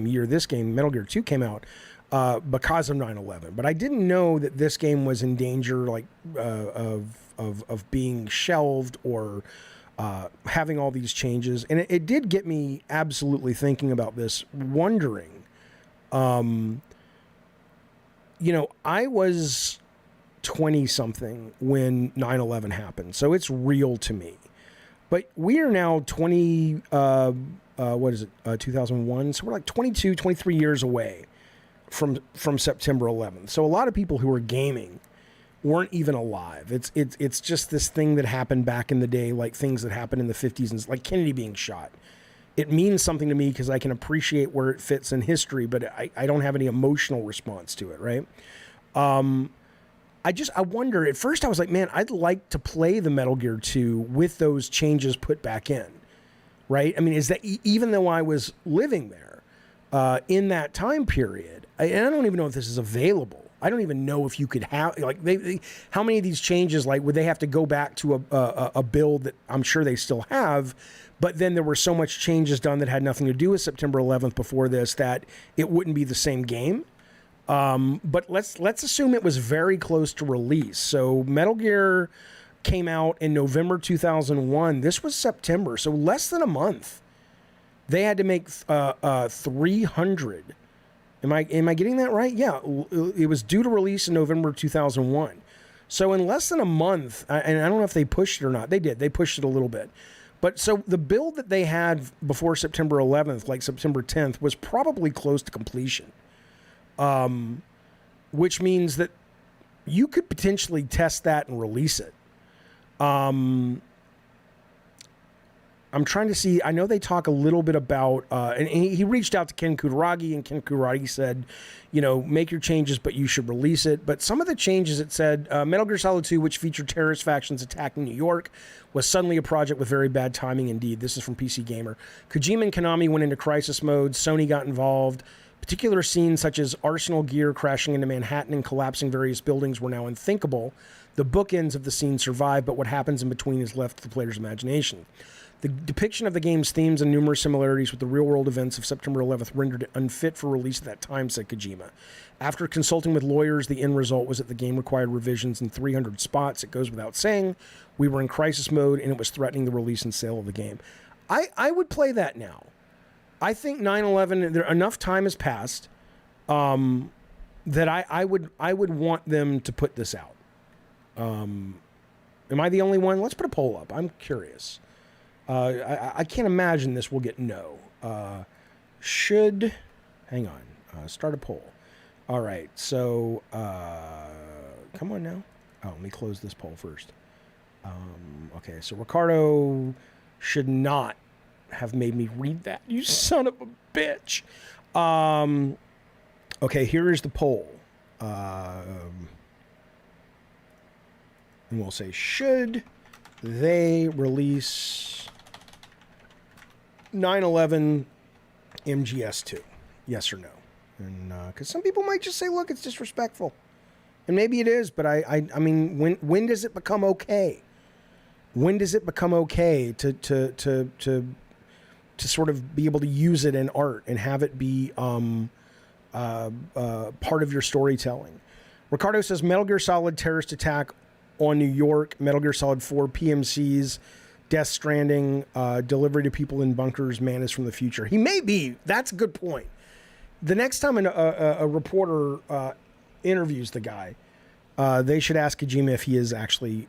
year this game, Metal Gear 2, came out, because of 9/11. But I didn't know that this game was in danger, like, of being shelved or having all these changes. And it did get me absolutely thinking about this, wondering, you know, I was 20-something when 9/11 happened, so it's real to me. But we are now 2001? So we're like 22, 23 years away from September 11th. So a lot of people who are gaming weren't even alive. It's just this thing that happened back in the day, like things that happened in the 50s, and like Kennedy being shot. It means something to me because I can appreciate where it fits in history, but I don't have any emotional response to it, right? I wonder, at first I was like, man, I'd like to play the Metal Gear 2 with those changes put back in, right? I mean, is that, even though I was living there in that time period, and I don't even know if this is available. I don't even know if you could have, like, how many of these changes, like, would they have to go back to a build that I'm sure they still have, but then there were so much changes done that had nothing to do with September 11th before this that it wouldn't be the same game. But let's assume it was very close to release. So Metal Gear came out in November 2001. This was September, so less than a month. They had to make 300. Am I getting that right? Yeah, it was due to release in November 2001. So in less than a month, and I don't know if they pushed it or not. They did. They pushed it a little bit. But so the build that they had before September 11th, like September 10th, was probably close to completion. Which means that you could potentially test that and release it. I'm trying to see, I know they talk a little bit about, and he reached out to Ken Kutaragi, and Ken Kutaragi said, you know, make your changes, but you should release it. But some of the changes, it said, Metal Gear Solid 2, which featured terrorist factions attacking New York, was suddenly a project with very bad timing indeed. This is from PC Gamer. Kojima and Konami went into crisis mode. Sony got involved. Particular scenes such as Arsenal gear crashing into Manhattan and collapsing various buildings were now unthinkable. The bookends of the scene survive, but what happens in between is left to the player's imagination. The depiction of the game's themes and numerous similarities with the real-world events of September 11th rendered it unfit for release at that time, said Kojima. After consulting with lawyers, the end result was that the game required revisions in 300 spots. It goes without saying, we were in crisis mode, and it was threatening the release and sale of the game. I would play that now. I think 9/11, enough time has passed that I would want them to put this out. Am I the only one? Let's put a poll up. I'm curious. I can't imagine this will get no. Hang on, start a poll. All right, so come on now. Oh, let me close this poll first. Okay, so Ricardo should not have made me read that. You son of a bitch. Okay, here is the poll. And we'll say, should they release 9/11 MGS2? Yes or no? And because some people might just say, look, it's disrespectful. And maybe it is, but I mean, when does it become okay? When does it become okay to sort of be able to use it in art and have it be part of your storytelling? Ricardo says Metal Gear Solid terrorist attack on New York, Metal Gear Solid 4 PMCs, Death Stranding, delivery to people in bunkers, man is from the future. He may be. That's a good point. The next time a reporter interviews the guy, they should ask Kojima if he is actually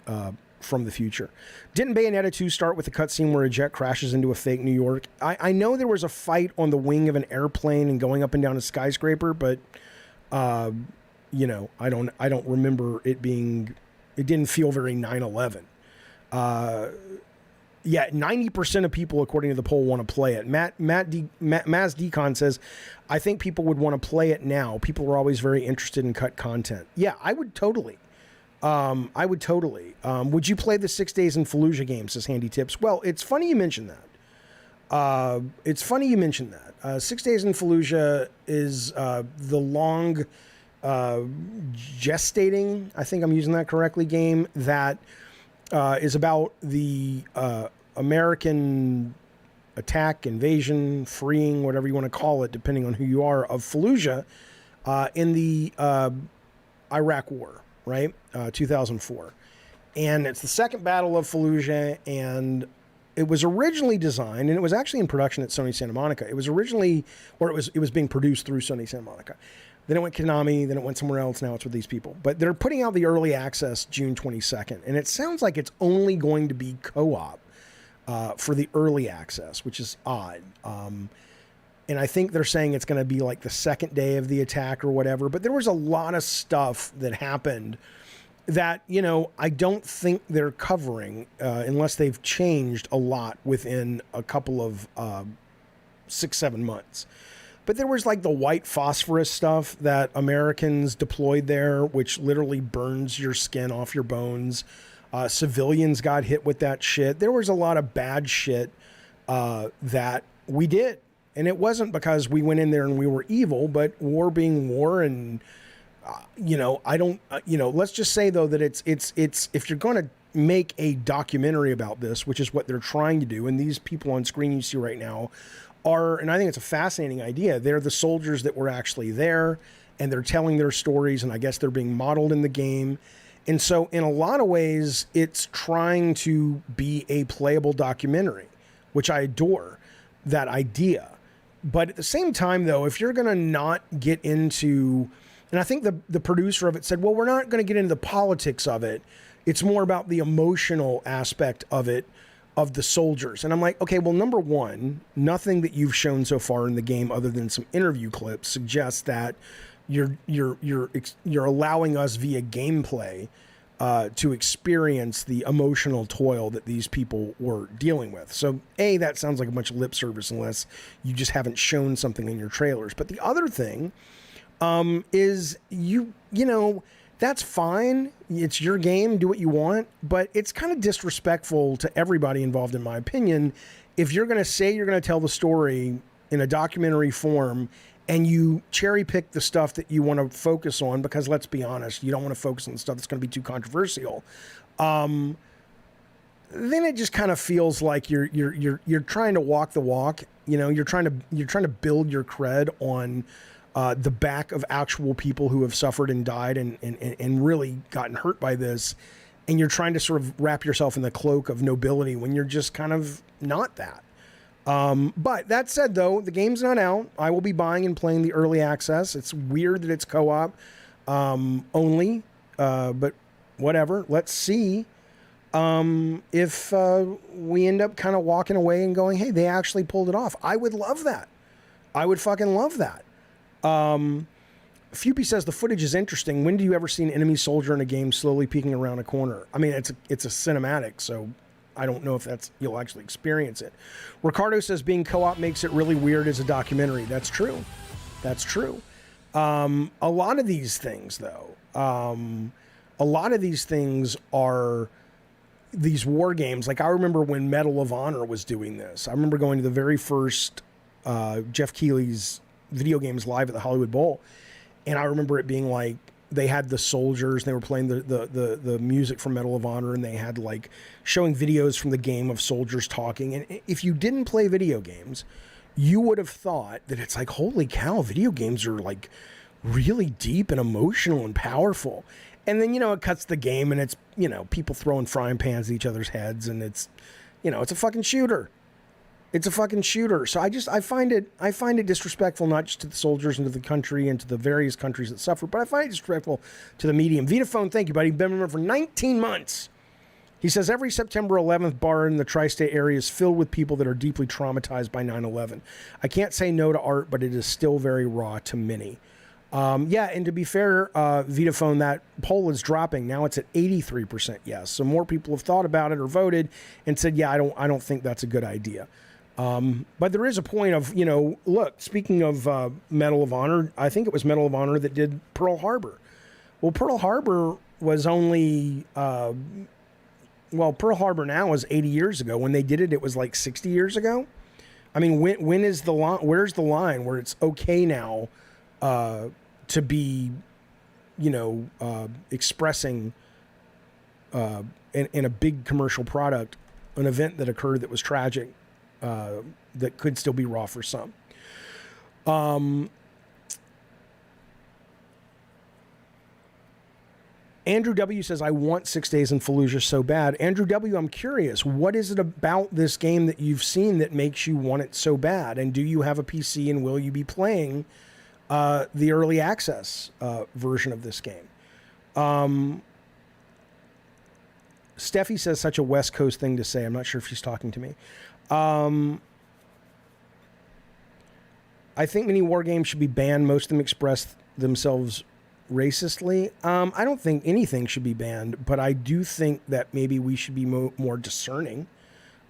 from the future. Didn't Bayonetta 2 start with a cutscene where a jet crashes into a fake New York? I know there was a fight on the wing of an airplane and going up and down a skyscraper, but you know, I don't remember it being. It didn't feel very 9/11. Yeah, 90% of people, according to the poll, want to play it. Maz Decon says, I think people would want to play it now. People are always very interested in cut content. Yeah, I would totally. Would you play the 6 Days in Fallujah game, says Handy Tips? Well, it's funny you mention that. 6 Days in Fallujah is the long gestating, I think I'm using that correctly, game that is about the American attack, invasion, freeing, whatever you want to call it, depending on who you are, of Fallujah in the Iraq War, right? 2004. And it's the second battle of Fallujah, and it was originally designed, and it was actually in production at Sony Santa Monica. It was originally, or it was being produced through Sony Santa Monica. Then it went Konami, then it went somewhere else, now it's with these people. But they're putting out the early access June 22nd, and it sounds like it's only going to be co-op for the early access, which is odd. And I think they're saying it's going to be like the second day of the attack or whatever, but there was a lot of stuff that happened that, you know, I don't think they're covering unless they've changed a lot within a couple of 6-7 months. But there was like the white phosphorus stuff that Americans deployed there, which literally burns your skin off your bones. Civilians got hit with that shit. There was a lot of bad shit that we did. And it wasn't because we went in there and we were evil, but war being war. And, you know, I don't, you know, let's just say though that it's if you're going to make a documentary about this, which is what they're trying to do. And these people on screen you see right now are, and I think it's a fascinating idea. They're the soldiers that were actually there, and they're telling their stories, and I guess they're being modeled in the game. And so in a lot of ways, it's trying to be a playable documentary, which I adore that idea. But at the same time, though, if you're going to not get into, and I think the producer of it said, well, we're not going to get into the politics of it. It's more about the emotional aspect of it, of the soldiers. And I'm like, okay, well, number one, nothing that you've shown so far in the game other than some interview clips suggests that you're allowing us via gameplay to experience the emotional toil that these people were dealing with. So A, that sounds like a bunch of lip service unless you just haven't shown something in your trailers. But the other thing is you know, that's fine. It's your game. Do what you want. But it's kind of disrespectful to everybody involved, in my opinion, if you're going to say you're going to tell the story in a documentary form and you cherry pick the stuff that you want to focus on, because let's be honest, you don't want to focus on the stuff that's going to be too controversial. Then it just kind of feels like you're trying to walk the walk. You know, you're trying to build your cred on the back of actual people who have suffered and died and really gotten hurt by this, and you're trying to sort of wrap yourself in the cloak of nobility when you're just kind of not that. But that said, though, the game's not out. I will be buying and playing the early access. It's weird that it's co-op only, but whatever. Let's see if we end up kind of walking away and going, hey, they actually pulled it off. I would love that. I would fucking love that. Fupy says the footage is interesting. When do you ever see an enemy soldier in a game slowly peeking around a corner? I mean, it's a cinematic, so I don't know if you'll actually experience it. Ricardo says being co-op makes it really weird as a documentary. That's true. That's true. A lot of these things, though, are these war games. Like, I remember when Medal of Honor was doing this. I remember going to the very first Jeff Keighley's Video Games Live at the Hollywood Bowl, and I remember it being like, they had the soldiers, and they were playing the music from Medal of Honor, and they had like showing videos from the game of soldiers talking. And if you didn't play video games, you would have thought that it's like, holy cow, video games are like really deep and emotional and powerful. And then, you know, it cuts the game, and it's, you know, people throwing frying pans at each other's heads, and it's, you know, it's a fucking shooter. It's a fucking shooter. So I find it disrespectful, not just to the soldiers and to the country and to the various countries that suffer, but I find it disrespectful to the medium. Vitaphone, thank you, buddy. Been a member for 19 months. He says every September 11th bar in the tri-state area is filled with people that are deeply traumatized by 9/11. I can't say no to art, but it is still very raw to many. Yeah, and to be fair, Vitaphone, that poll is dropping. Now it's at 83% yes. So more people have thought about it or voted and said, yeah, I don't think that's a good idea. But there is a point of, you know, look, speaking of Medal of Honor, I think it was Medal of Honor that did Pearl Harbor. Well, Pearl Harbor was only, Pearl Harbor now is 80 years ago. When they did it, it was like 60 years ago. I mean, when is the line? Where's the line where it's okay now to be, you know, expressing in a big commercial product an event that occurred that was tragic? That could still be raw for some. Andrew W. says, I want 6 Days in Fallujah so bad. Andrew W., I'm curious, what is it about this game that you've seen that makes you want it so bad? And do you have a PC, and will you be playing the early access version of this game? Steffi says, such a West Coast thing to say. I'm not sure if she's talking to me. I think many war games should be banned. Most of them express themselves racistly. I don't think anything should be banned, but I do think that maybe we should be more discerning.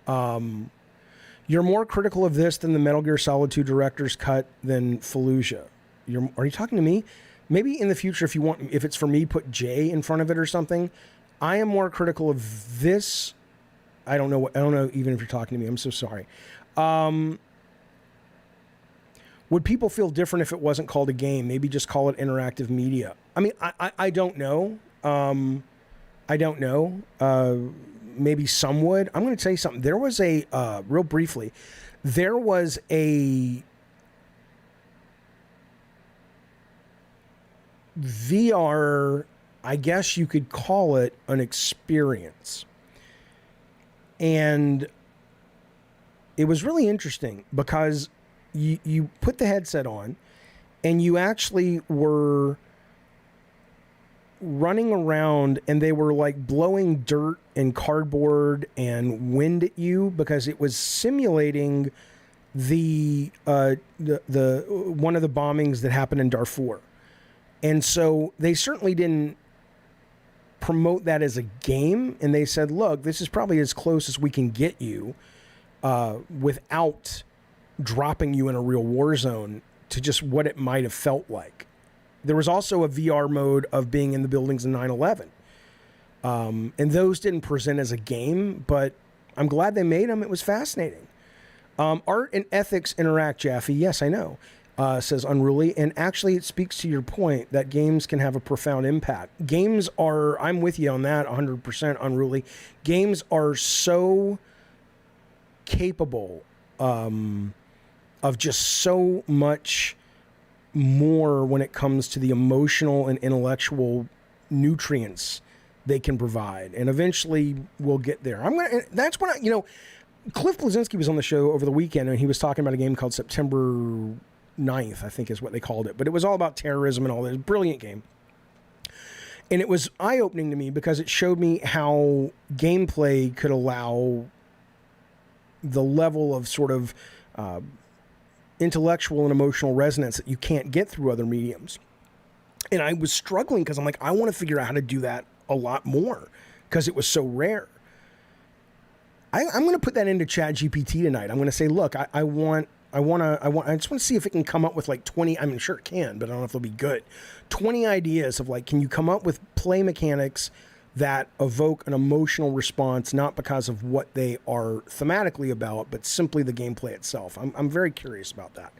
You're more critical of this than the Metal Gear Solid 2 director's cut than Fallujah. Are you talking to me? Maybe in the future, if it's for me, put J in front of it or something. I am more critical of this. I don't know even if you're talking to me. I'm so sorry. Would people feel different if it wasn't called a game? Maybe just call it interactive media. I mean, I don't know. I don't know. Maybe some would. I'm going to tell you something. There was real briefly, there was a VR, I guess you could call it an experience. And it was really interesting because you put the headset on and you actually were running around, and they were like blowing dirt and cardboard and wind at you because it was simulating the one of the bombings that happened in Darfur. And so they certainly didn't promote that as a game, and they said, look, this is probably as close as we can get you without dropping you in a real war zone to just what it might have felt like. There was also a VR mode of being in the buildings in 9/11. And those didn't present as a game, but I'm glad they made them. It was fascinating. Art and ethics interact, Jaffe. Yes, I know. says Unruly. And actually, it speaks to your point that games can have a profound impact. Games are, I'm with you on that 100%, Unruly. Games are so capable of just so much more when it comes to the emotional and intellectual nutrients they can provide. And eventually we'll get there. That's when Cliff Bleszinski was on the show over the weekend, and he was talking about a game called September 9th, I think is what they called it. But it was all about terrorism and all that. It was a brilliant game. And it was eye-opening to me because it showed me how gameplay could allow the level of sort of intellectual and emotional resonance that you can't get through other mediums. And I was struggling because I'm like, I want to figure out how to do that a lot more because it was so rare. I'm going to put that into ChatGPT tonight. I'm going to say, look, I just want to see if it can come up with like 20. I mean, sure it can, but I don't know if they'll be good. 20 ideas of like, can you come up with play mechanics that evoke an emotional response, not because of what they are thematically about, but simply the gameplay itself. I'm very curious about that.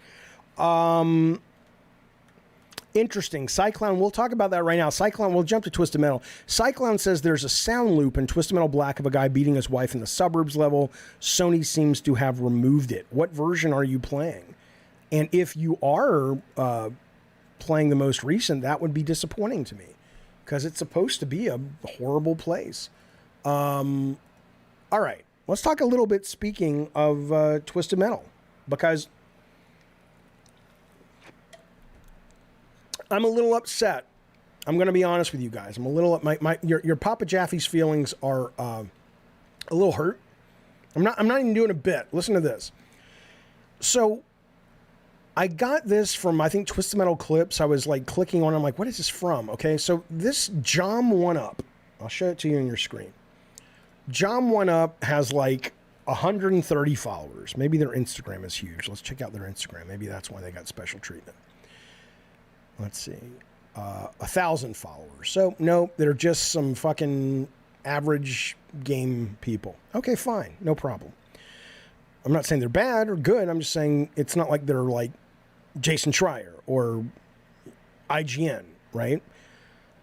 Interesting. Cyclone, we'll talk about that right now. Cyclone, we'll jump to Twisted Metal. Cyclone says there's a sound loop in Twisted Metal Black of a guy beating his wife in the suburbs level. Sony seems to have removed it. What version are you playing? And if you are playing the most recent, that would be disappointing to me because it's supposed to be a horrible place. All right. Let's talk a little bit, speaking of Twisted Metal, because I'm a little upset. I'm going to be honest with you guys. I'm a little your Papa Jaffe's feelings are a little hurt. I'm not even doing a bit. Listen to this. So I got this from, I think, Twisted Metal Clips. I was like clicking on it. I'm like, what is this from? Okay, so this Jom 1UP. I'll show it to you on your screen. Jom 1UP has like 130 followers. Maybe their Instagram is huge. Let's check out their Instagram. Maybe that's why they got special treatment. Let's see, 1,000 followers. So no, they're just some fucking average game people. Okay, fine, no problem. I'm not saying they're bad or good. I'm just saying it's not like they're like Jason Schreier or IGN, right?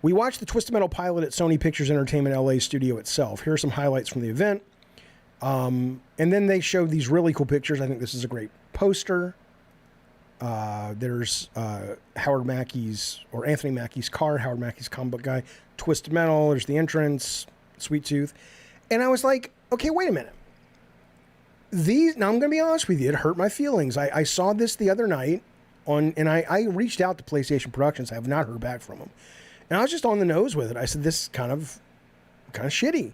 We watched the Twisted Metal pilot at Sony Pictures Entertainment LA studio itself. Here are some highlights from the event. And then they showed these really cool pictures. I think this is a great poster. There's Howard Mackey's, or Anthony Mackey's car, Howard Mackey's comic book guy, Twisted Metal, there's the entrance, Sweet Tooth. And I was like, okay, wait a minute. Now I'm going to be honest with you, it hurt my feelings. I saw this the other night, and I reached out to PlayStation Productions. I have not heard back from them. And I was just on the nose with it. I said, this is kind of shitty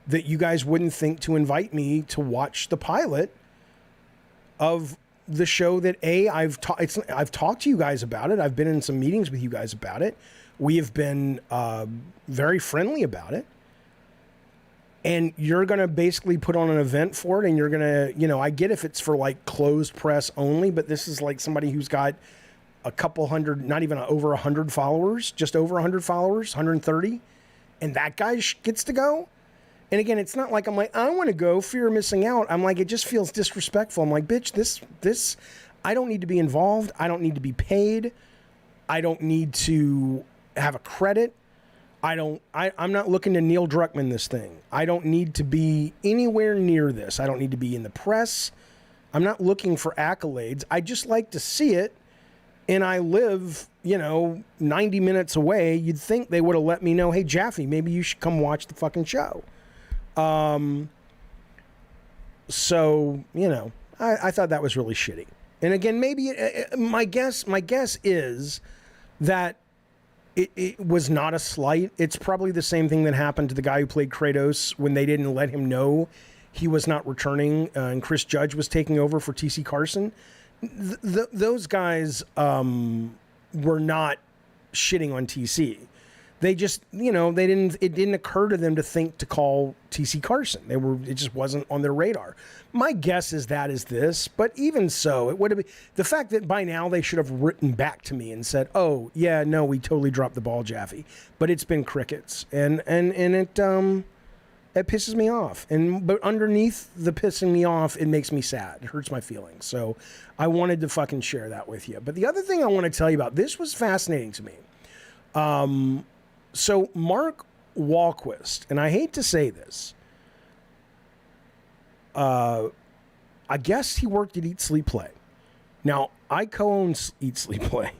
that you guys wouldn't think to invite me to watch the pilot of the show that I've talked to you guys about it. I've been in some meetings with you guys about it. We have been very friendly about it. And you're going to basically put on an event for it, and you're going to, I get if it's for like closed press only, but this is like somebody who's got a couple hundred, not even over 100 followers, just over 100 followers, 130. And that guy gets to go. And again, it's not like I'm like, I want to go, fear of missing out. I'm like, it just feels disrespectful. I'm like, bitch, this, I don't need to be involved. I don't need to be paid. I don't need to have a credit. I'm not looking to Neil Druckmann this thing. I don't need to be anywhere near this. I don't need to be in the press. I'm not looking for accolades. I just like to see it. And I live, 90 minutes away. You'd think they would have let me know, hey, Jaffe, maybe you should come watch the fucking show. So, I thought that was really shitty. And again, maybe my guess is that it was not a slight. It's probably the same thing that happened to the guy who played Kratos when they didn't let him know he was not returning, and Chris Judge was taking over for T.C. Carson. Those guys were not shitting on TC. They just, it didn't occur to them to think to call TC Carson. It just wasn't on their radar. My guess is that is this, but even so, it would have been the fact that by now they should have written back to me and said, oh yeah, no, we totally dropped the ball, Jaffe, but it's been crickets. And it, It pisses me off. But underneath the pissing me off, it makes me sad. It hurts my feelings. So I wanted to fucking share that with you. But the other thing I want to tell you about, this was fascinating to me. So Mark Wahlquist, and I hate to say this, I guess he worked at Eat, Sleep, Play. Now, I co-own Eat, Sleep, Play,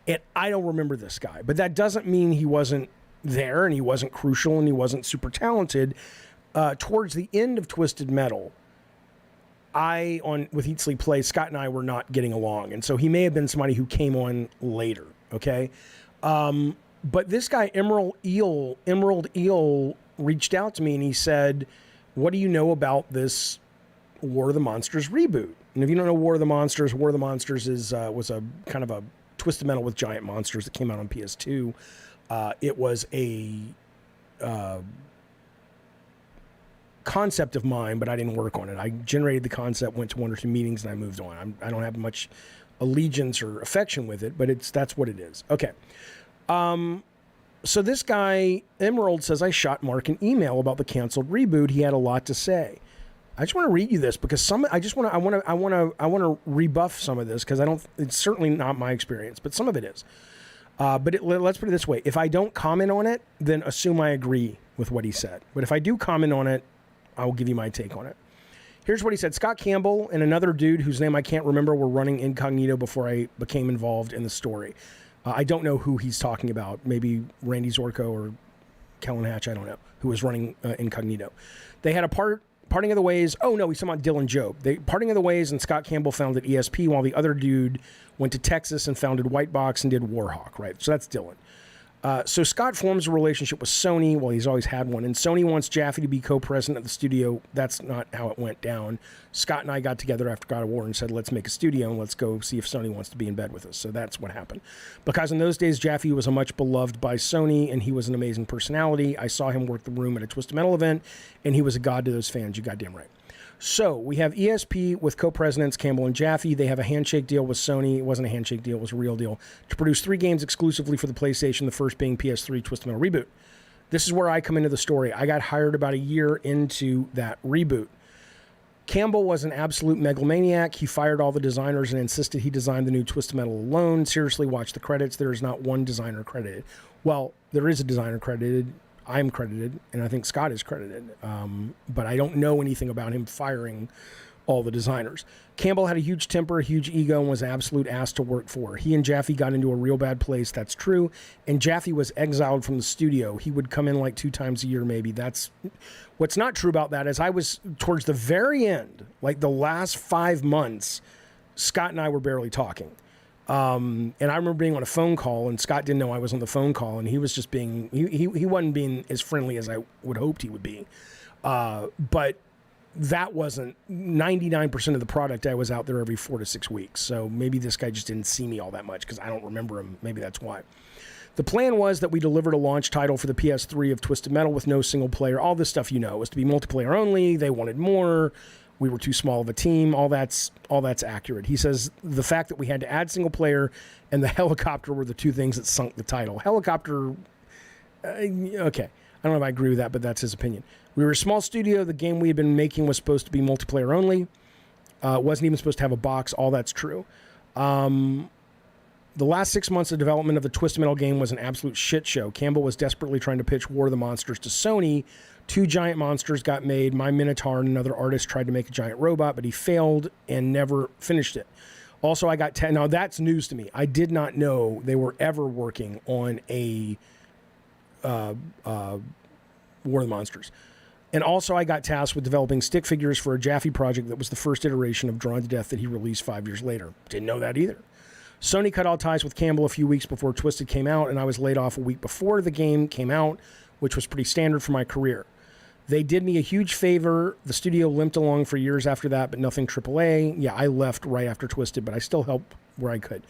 and I don't remember this guy. But that doesn't mean he wasn't there and he wasn't crucial and he wasn't super talented. Towards the end of Twisted Metal, with Eat, Sleep, Play, Scott and I were not getting along. And so he may have been somebody who came on later, okay? But this guy, Emerald Eel, reached out to me and he said, what do you know about this War of the Monsters reboot? And if you don't know War of the Monsters was a kind of a Twisted Metal with giant monsters that came out on PS2. It was a concept of mine, but I didn't work on it. I generated the concept, went to 1 or 2 meetings, and I moved on. I don't have much allegiance or affection with it, but that's what it is. Okay. So this guy, Emerald, says, I shot Mark an email about the canceled reboot. He had a lot to say. I just want to read you this because I want to rebuff some of this because it's certainly not my experience, but some of it is. But let's put it this way. If I don't comment on it, then assume I agree with what he said. But if I do comment on it, I will give you my take on it. Here's what he said. Scott Campbell and another dude whose name I can't remember were running incognito before I became involved in the story. I don't know who he's talking about. Maybe Randy Zorko or Kellen Hatch, I don't know, who was running incognito. They had a parting of the ways. Oh, no, he's talking about Dylan Job. Parting of the ways, and Scott Campbell founded ESP while the other dude went to Texas and founded Whitebox and did Warhawk, right? So that's Dylan. So Scott forms a relationship with Sony. Well, he's always had one. And Sony wants Jaffe to be co-president of the studio. That's not how it went down. Scott and I got together after God of War and said, let's make a studio and let's go see if Sony wants to be in bed with us. So that's what happened. Because in those days, Jaffe was a much beloved by Sony and he was an amazing personality. I saw him work the room at a Twisted Metal event and he was a god to those fans. You goddamn right. So we have ESP with co-presidents Campbell and Jaffe. They have a handshake deal with Sony. It wasn't a handshake deal. It was a real deal to produce 3 games exclusively for the PlayStation, the first being PS3 Twisted Metal Reboot. This is where I come into the story. I got hired about a year into that reboot. Campbell was an absolute megalomaniac. He fired all the designers and insisted he designed the new Twisted Metal alone. Seriously, watch the credits. There is not one designer credited. Well, there is a designer credited. I'm credited, and I think Scott is credited. But I don't know anything about him firing all the designers. Campbell had a huge temper, a huge ego, and was an absolute ass to work for. He and Jaffe got into a real bad place, that's true. And Jaffe was exiled from the studio. He would come in like 2 times a year, maybe. That's what's not true about that is I was towards the very end, like the last 5 months, Scott and I were barely talking. And I remember being on a phone call and Scott didn't know I was on the phone call and he was just being, he wasn't being as friendly as I would hoped he would be. But that wasn't 99% of the product. I was out there every 4 to 6 weeks. So maybe this guy just didn't see me all that much because I don't remember him. Maybe that's why. The plan was that we delivered a launch title for the PS3 of Twisted Metal with no single player. All this stuff, you know, it was to be multiplayer only. They wanted more. We were too small of a team. All that's accurate. He says the fact that we had to add single player and the helicopter were the 2 things that sunk the title. Helicopter, okay. I don't know if I agree with that, but that's his opinion. We were a small studio. The game we had been making was supposed to be multiplayer only. Wasn't even supposed to have a box. All that's true. The last 6 months of development of the Twisted Metal game was an absolute shit show. Campbell was desperately trying to pitch War of the Monsters to Sony. 2 giant monsters got made. My Minotaur and another artist tried to make a giant robot, but he failed and never finished it. Also, I got now that's news to me. I did not know they were ever working on a War of the Monsters. And also, I got tasked with developing stick figures for a Jaffe project that was the first iteration of Drawn to Death that he released 5 years later. Didn't know that either. Sony cut all ties with Campbell a few weeks before Twisted came out, and I was laid off a week before the game came out, which was pretty standard for my career. They did me a huge favor. The studio limped along for years after that, but nothing AAA. Yeah, I left right after Twisted, but I still helped where I could.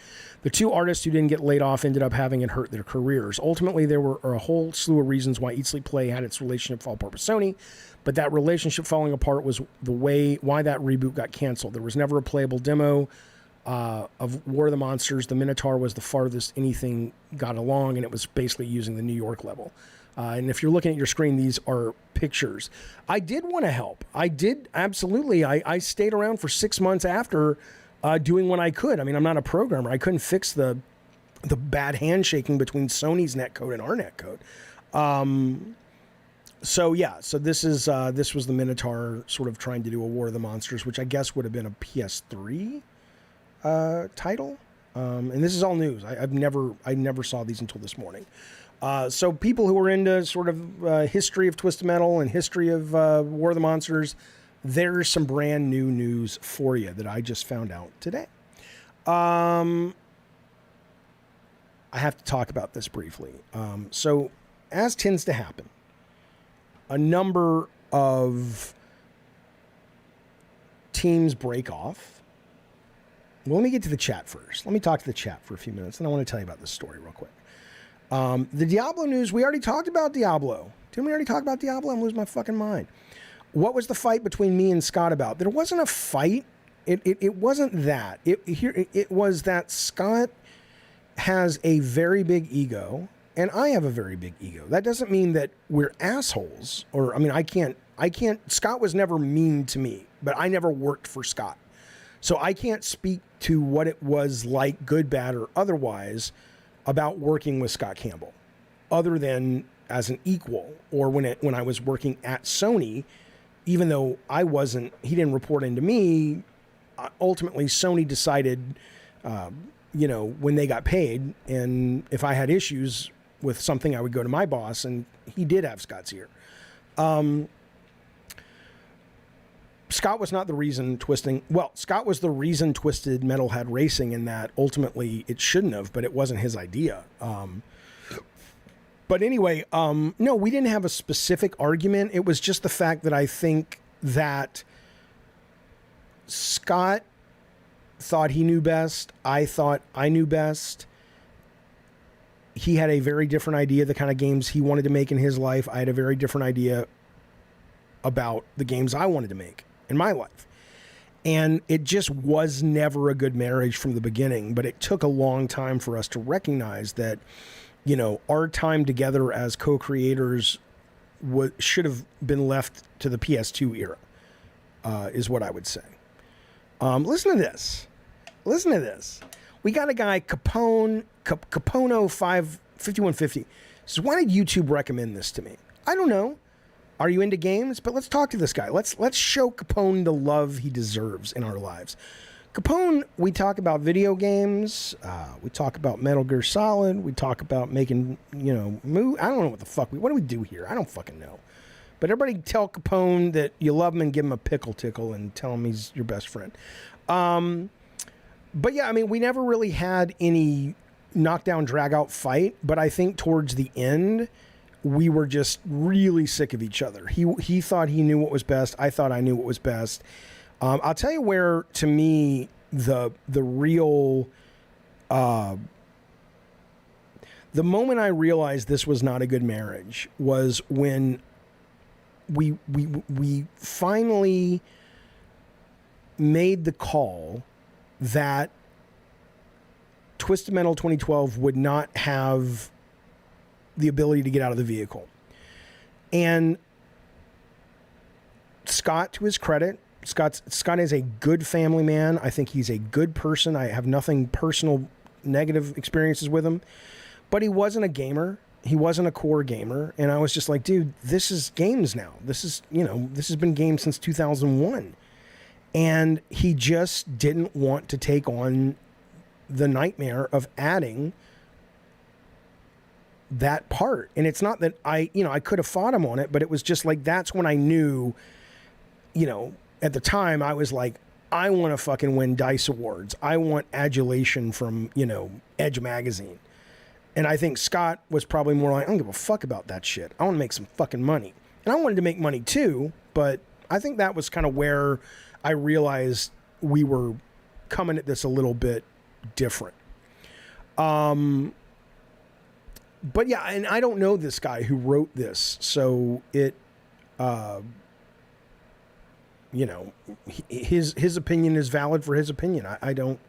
The 2 artists who didn't get laid off ended up having it hurt their careers. Ultimately, there were a whole slew of reasons why Eat Sleep Play had its relationship fall apart with Sony, but that relationship falling apart was why that reboot got canceled. There was never a playable demo of War of the Monsters. The Minotaur was the farthest anything got along, and it was basically using the New York level. And if you're looking at your screen, these are pictures. I did want to help. I did, absolutely. I stayed around for 6 months after doing what I could. I mean, I'm not a programmer. I couldn't fix the bad handshaking between Sony's netcode and our netcode. So this was the Minotaur sort of trying to do a War of the Monsters, which I guess would have been a PS3 title. And this is all news. I never saw these until this morning. So people who are into sort of history of Twisted Metal and history of War of the Monsters, there's some brand new news for you that I just found out today. I have to talk about this briefly. So as tends to happen, a number of teams break off. Well, let me get to the chat first. Let me talk to the chat for a few minutes, and I want to tell you about this story real quick. The Diablo news, we already talked about Diablo. Didn't we already talk about Diablo? I'm losing my fucking mind. What was the fight between me and Scott about? There wasn't a fight. It wasn't that. It was that Scott has a very big ego, and I have a very big ego. That doesn't mean that we're assholes, or, I mean, I can't, Scott was never mean to me, but I never worked for Scott. So I can't speak to what it was like, good, bad, or otherwise, about working with Scott Campbell, other than as an equal, or when I was working at Sony, even though he didn't report into me, ultimately Sony decided, when they got paid, and if I had issues with something, I would go to my boss, and he did have Scott's ear. Scott was not the reason Scott was the reason Twisted Metal had racing, in that ultimately it shouldn't have, but it wasn't his idea. But anyway, no, we didn't have a specific argument. It was just the fact that I think that Scott thought he knew best. I thought I knew best. He had a very different idea of the kind of games he wanted to make in his life. I had a very different idea about the games I wanted to make in my life. And it just was never a good marriage from the beginning, but it took a long time for us to recognize that, our time together as co-creators should have been left to the PS2 era, is what I would say. Listen to this. We got a guy, Capono5150, says, why did YouTube recommend this to me? I don't know. Are you into games? But let's talk to this guy. Let's show Capone the love he deserves in our lives. Capone, we talk about video games. We talk about Metal Gear Solid. We talk about making, I don't know what the fuck. What do we do here? I don't fucking know. But everybody tell Capone that you love him and give him a pickle tickle and tell him he's your best friend. But yeah, I mean, we never really had any knockdown, drag out fight. But I think towards the end, we were just really sick of each other. He thought he knew what was best. I thought I knew what was best. I'll tell you where, to me, the real, the moment I realized this was not a good marriage was when we finally made the call that Twisted Metal 2012 would not have the ability to get out of the vehicle. And Scott, to his credit, Scott is a good family man. I think he's a good person. I have nothing personal negative experiences with him, but he wasn't a gamer. He wasn't a core gamer. And I was just like, dude, this is games now. This is, this has been games since 2001. And he just didn't want to take on the nightmare of adding that part. And it's not that I could have fought him on it, but it was just like, that's when I knew, at the time I was like, I want to fucking win DICE awards. I want adulation from, Edge magazine. And I think Scott was probably more like, I don't give a fuck about that shit. I want to make some fucking money. And I wanted to make money too, but I think that was kind of where I realized we were coming at this a little bit different. But yeah, and I don't know this guy who wrote this, so it, his opinion is valid for his opinion. I don't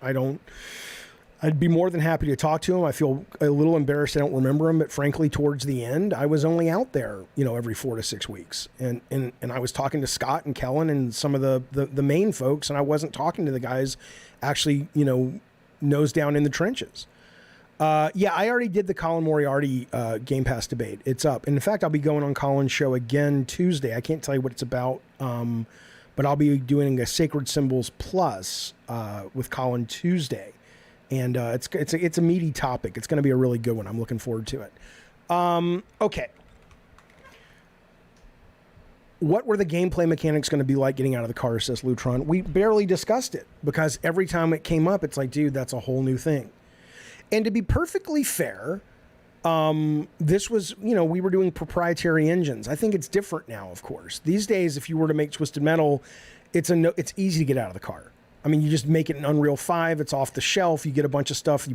I'd be more than happy to talk to him. I feel a little embarrassed I don't remember him, but frankly, towards the end, I was only out there, every 4 to 6 weeks. And I was talking to Scott and Kellen and some of the main folks, and I wasn't talking to the guys actually, nose down in the trenches. Yeah, I already did the Colin Moriarty Game Pass debate. It's up. And in fact, I'll be going on Colin's show again Tuesday. I can't tell you what it's about, but I'll be doing a Sacred Symbols Plus with Colin Tuesday. And it's a meaty topic. It's going to be a really good one. I'm looking forward to it. Okay. What were the gameplay mechanics going to be like getting out of the car, says Lutron? We barely discussed it because every time it came up, it's like, dude, that's a whole new thing. And to be perfectly fair, this was, we were doing proprietary engines. I think it's different now, of course. These days, if you were to make Twisted Metal, it's easy to get out of the car. I mean, you just make it in Unreal 5. It's off the shelf. You get a bunch of stuff.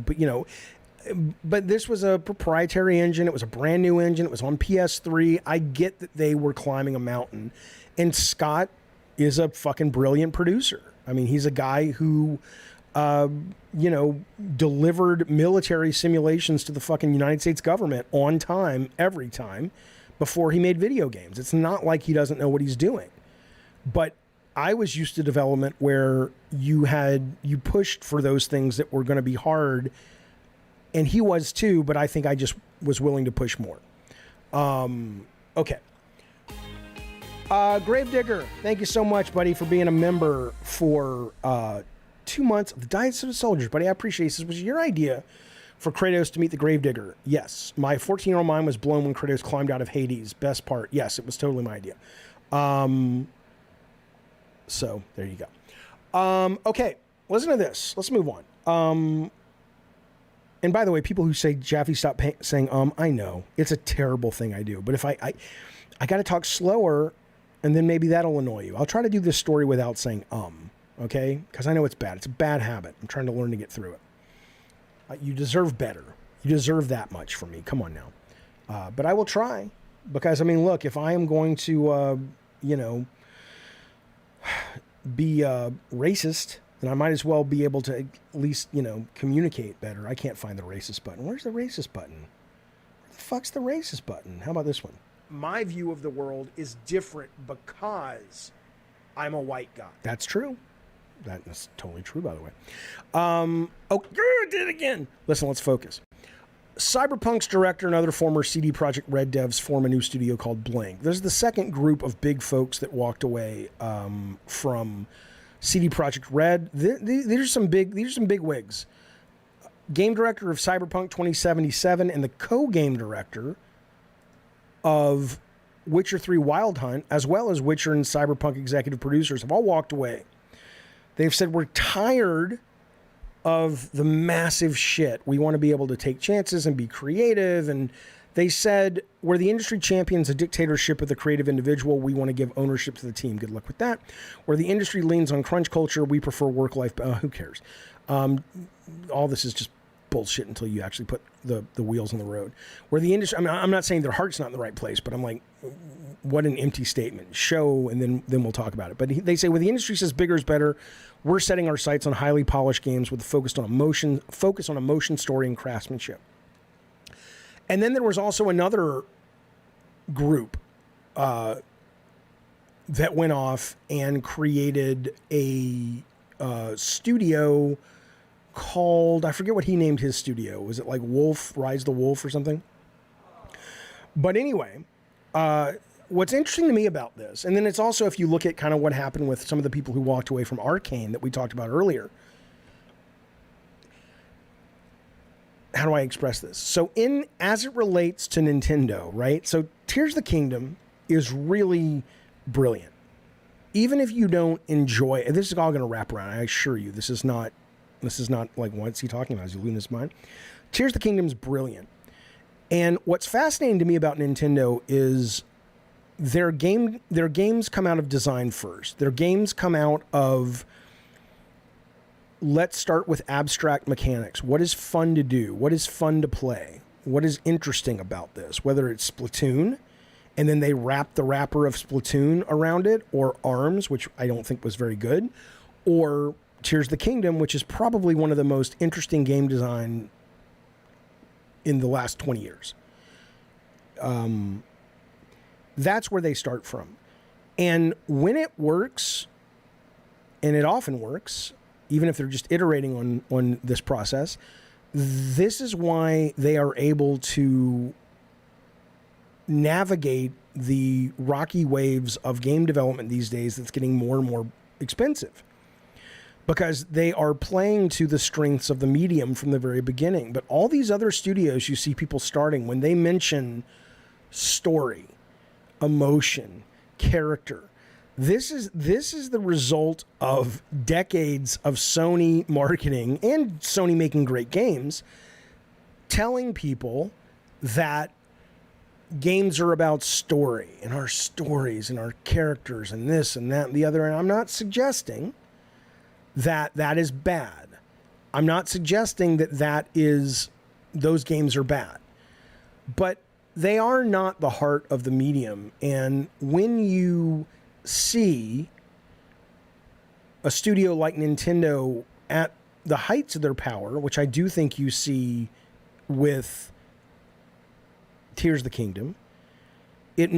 But this was a proprietary engine. It was a brand new engine. It was on PS3. I get that they were climbing a mountain. And Scott is a fucking brilliant producer. I mean, he's a guy who, delivered military simulations to the fucking United States government on time, every time, before he made video games. It's not like he doesn't know what he's doing. But I was used to development where you pushed for those things that were going to be hard, and he was too, but I think I just was willing to push more. Okay. Gravedigger, thank you so much, buddy, for being a member for 2 months of the Diet of the Soldiers, buddy. I appreciate it. This was your idea for Kratos to meet the Gravedigger. Yes. My 14-year-old mind was blown when Kratos climbed out of Hades. Best part. Yes, it was totally my idea. So there you go. Okay, listen to this. Let's move on. And by the way, people who say, Jaffe, stop saying, I know. It's a terrible thing I do. But if I got to talk slower, and then maybe that'll annoy you. I'll try to do this story without saying, okay? Because I know it's bad. It's a bad habit. I'm trying to learn to get through it. You deserve better. You deserve that much from me. Come on now. But I will try. Because, I mean, look, if I am going to, be racist, then I might as well be able to at least, communicate better. I can't find the racist button. Where's the racist button? Where the fuck's the racist button? How about this one? My view of the world is different because I'm a white guy. That's true. That's totally true, by the way. I did it again. Listen, let's focus. Cyberpunk's director and other former CD Projekt Red devs form a new studio called Blink. There's the second group of big folks that walked away from CD Projekt Red. These are some big wigs. Game director of Cyberpunk 2077 and the co-game director of Witcher 3 Wild Hunt, as well as Witcher and Cyberpunk executive producers, have all walked away. They've said, we're tired of the massive shit. We want to be able to take chances and be creative. And they said, where the industry champions a dictatorship of the creative individual, we want to give ownership to the team. Good luck with that. Where the industry leans on crunch culture, we prefer work-life. Who cares? All this is just bullshit until you actually put the wheels on the road. Where the industry, I mean, I'm not saying their heart's not in the right place, but I'm like, what an empty statement. Show, and then we'll talk about it. But they say, where the industry says bigger is better, we're setting our sights on highly polished games with a focus on emotion, story, and craftsmanship. And then there was also another group that went off and created a studio called, I forget what he named his studio. Was it like Rise the Wolf or something? But anyway, what's interesting to me about this, and then it's also if you look at kind of what happened with some of the people who walked away from Arcane that we talked about earlier. How do I express this? So as it relates to Nintendo, right? So Tears of the Kingdom is really brilliant. Even if you don't enjoy it, this is all going to wrap around. I assure you, this is not like, what's he talking about? Is he losing his mind? Tears of the Kingdom is brilliant. And what's fascinating to me about Nintendo is their games come out of design first. Their games come out of, let's start with abstract mechanics. What is fun to do? What is fun to play? What is interesting about this? Whether it's Splatoon, and then they wrap the wrapper of Splatoon around it, or ARMS, which I don't think was very good, or Tears of the Kingdom, which is probably one of the most interesting game design in the last 20 years. That's where they start from. And when it works, and it often works, even if they're just iterating on this process, this is why they are able to navigate the rocky waves of game development these days that's getting more and more expensive. Because they are playing to the strengths of the medium from the very beginning. But all these other studios you see people starting, when they mention story, emotion, character, this is the result of decades of Sony marketing and Sony making great games, telling people that games are about story and our stories and our characters and this and that and the other. And I'm not suggesting that that is bad. I'm not suggesting that those games are bad. But they are not the heart of the medium. And when you see a studio like Nintendo at the heights of their power, which I do think you see with Tears of the Kingdom, it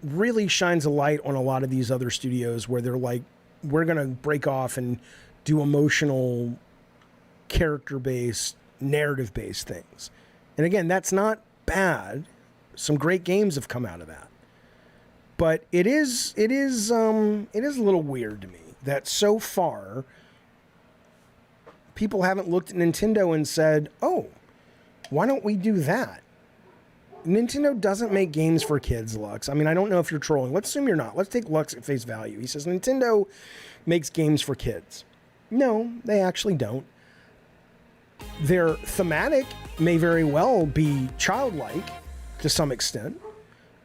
really shines a light on a lot of these other studios where they're like, we're going to break off and do emotional, character-based, narrative-based things. And again, that's not bad. Some great games have come out of that. But it is a little weird to me that so far people haven't looked at Nintendo and said, "Oh, why don't we do that?" Nintendo doesn't make games for kids, Lux. I mean, I don't know if you're trolling. Let's assume you're not. Let's take Lux at face value. He says Nintendo makes games for kids. No, they actually don't. Their thematic may very well be childlike to some extent,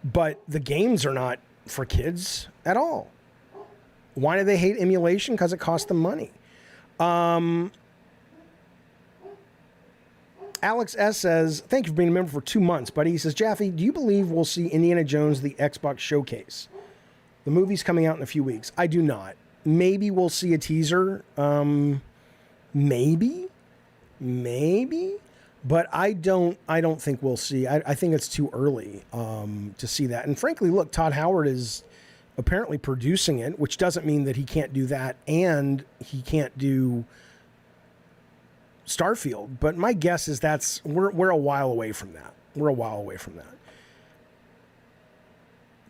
but the games are not for kids at all. Why do they hate emulation? Because it costs them money. Alex S. says, thank you for being a member for 2 months, buddy. He says, Jaffe, do you believe we'll see Indiana Jones, the Xbox Showcase? The movie's coming out in a few weeks. I do not. Maybe we'll see a teaser. Maybe. But I don't think we'll see. I think it's too early to see that. And frankly, look, Todd Howard is apparently producing it, which doesn't mean that he can't do that and he can't do Starfield. But my guess is we're a while away from that.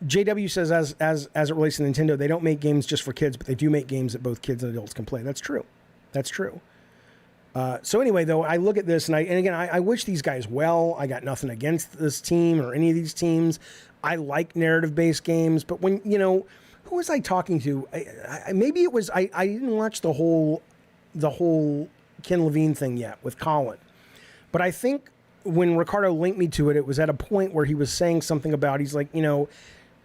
JW says, as it relates to Nintendo, they don't make games just for kids, but they do make games that both kids and adults can play. That's true. So anyway, though, I look at this and again, I wish these guys well. I got nothing against this team or any of these teams. I like narrative-based games, but when, who was I talking to? Maybe it was, I didn't watch the whole Ken Levine thing yet with Colin. But I think when Ricardo linked me to it, it was at a point where he was saying something about, he's like,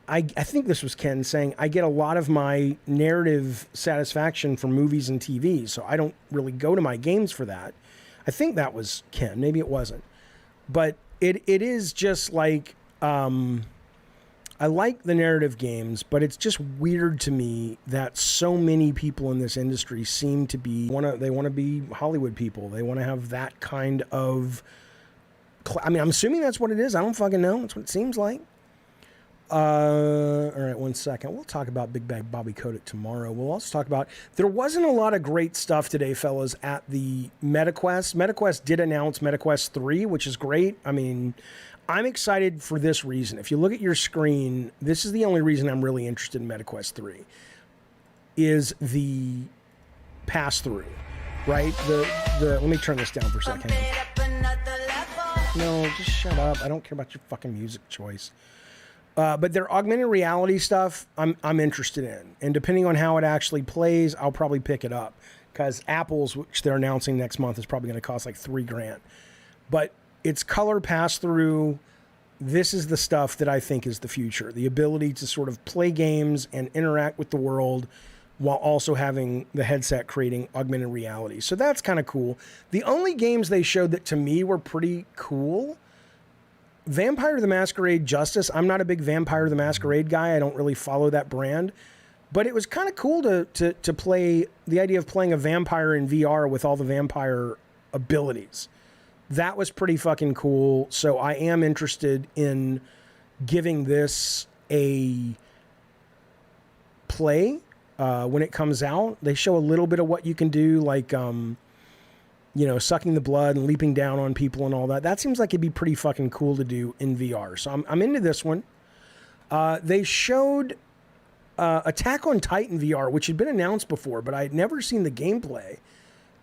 I think this was Ken saying, I get a lot of my narrative satisfaction from movies and TV, so I don't really go to my games for that. I think that was Ken. Maybe it wasn't. But it is just like, I like the narrative games, but it's just weird to me that so many people in this industry seem to be, they want to be Hollywood people. They want to have that kind of, I'm assuming that's what it is. I don't fucking know. That's what it seems like. All right, 1 second. We'll talk about Big Bag Bobby Kotick tomorrow. We'll also talk about, there wasn't a lot of great stuff today, fellas, at the MetaQuest. MetaQuest did announce MetaQuest 3, which is great. I mean, I'm excited for this reason. If you look at your screen, this is the only reason I'm really interested in MetaQuest 3, is the pass-through, right? Let me turn this down for a second. No, just shut up. I don't care about your fucking music choice. But their augmented reality stuff, I'm interested in. And depending on how it actually plays, I'll probably pick it up. Because Apple's, which they're announcing next month, is probably going to cost like $3,000. But it's color pass-through. This is the stuff that I think is the future. The ability to sort of play games and interact with the world while also having the headset creating augmented reality. So that's kind of cool. The only games they showed that to me were pretty cool, Vampire the Masquerade Justice. I'm not a big Vampire the Masquerade guy. I don't really follow that brand. But it was kind of cool to play the idea of playing a vampire in VR with all the vampire abilities. That was pretty fucking cool. So I am interested in giving this a play when it comes out. They show a little bit of what you can do, like, sucking the blood and leaping down on people and all that. That seems like it'd be pretty fucking cool to do in VR. So I'm into this one. They showed Attack on Titan VR, which had been announced before, but I had never seen the gameplay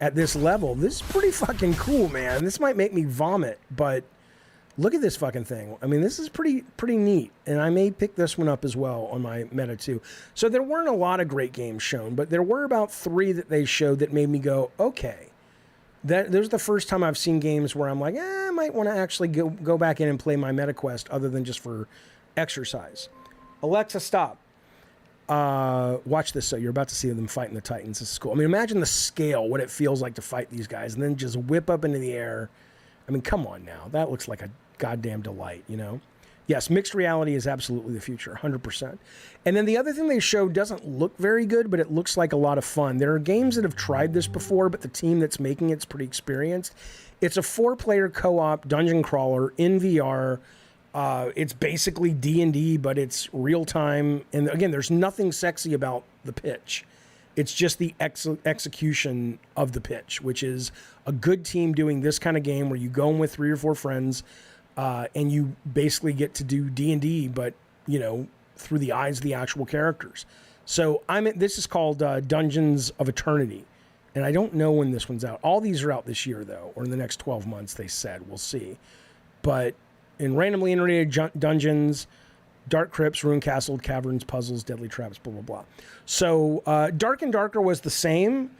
at this level. This is pretty fucking cool, man. This might make me vomit, but look at this fucking thing. I mean, this is pretty neat, and I may pick this one up as well on my Meta 2. So there weren't a lot of great games shown, but there were about 3 that they showed that made me go, okay. There's the first time I've seen games where I'm like, I might want to actually go back in and play my MetaQuest other than just for exercise. Alexa, stop. Watch this. So you're about to see them fighting the Titans. This is cool. I mean, imagine the scale, what it feels like to fight these guys, and then just whip up into the air. I mean, come on now. That looks like a goddamn delight, you know? Yes, mixed reality is absolutely the future, 100%. And then the other thing they showed doesn't look very good, but it looks like a lot of fun. There are games that have tried this before, but the team that's making it's pretty experienced. It's a 4-player co-op dungeon crawler in VR. It's basically D&D, but it's real time. And again, there's nothing sexy about the pitch. It's just the execution of the pitch, which is a good team doing this kind of game where you go in with 3 or 4 friends, and you basically get to do D&D, but, through the eyes of the actual characters. So this is called Dungeons of Eternity, and I don't know when this one's out. All these are out this year, though, or in the next 12 months, they said. We'll see. But in randomly generated dungeons, dark crypts, ruined castle, caverns, puzzles, deadly traps, blah, blah, blah. So Dark and Darker was the same,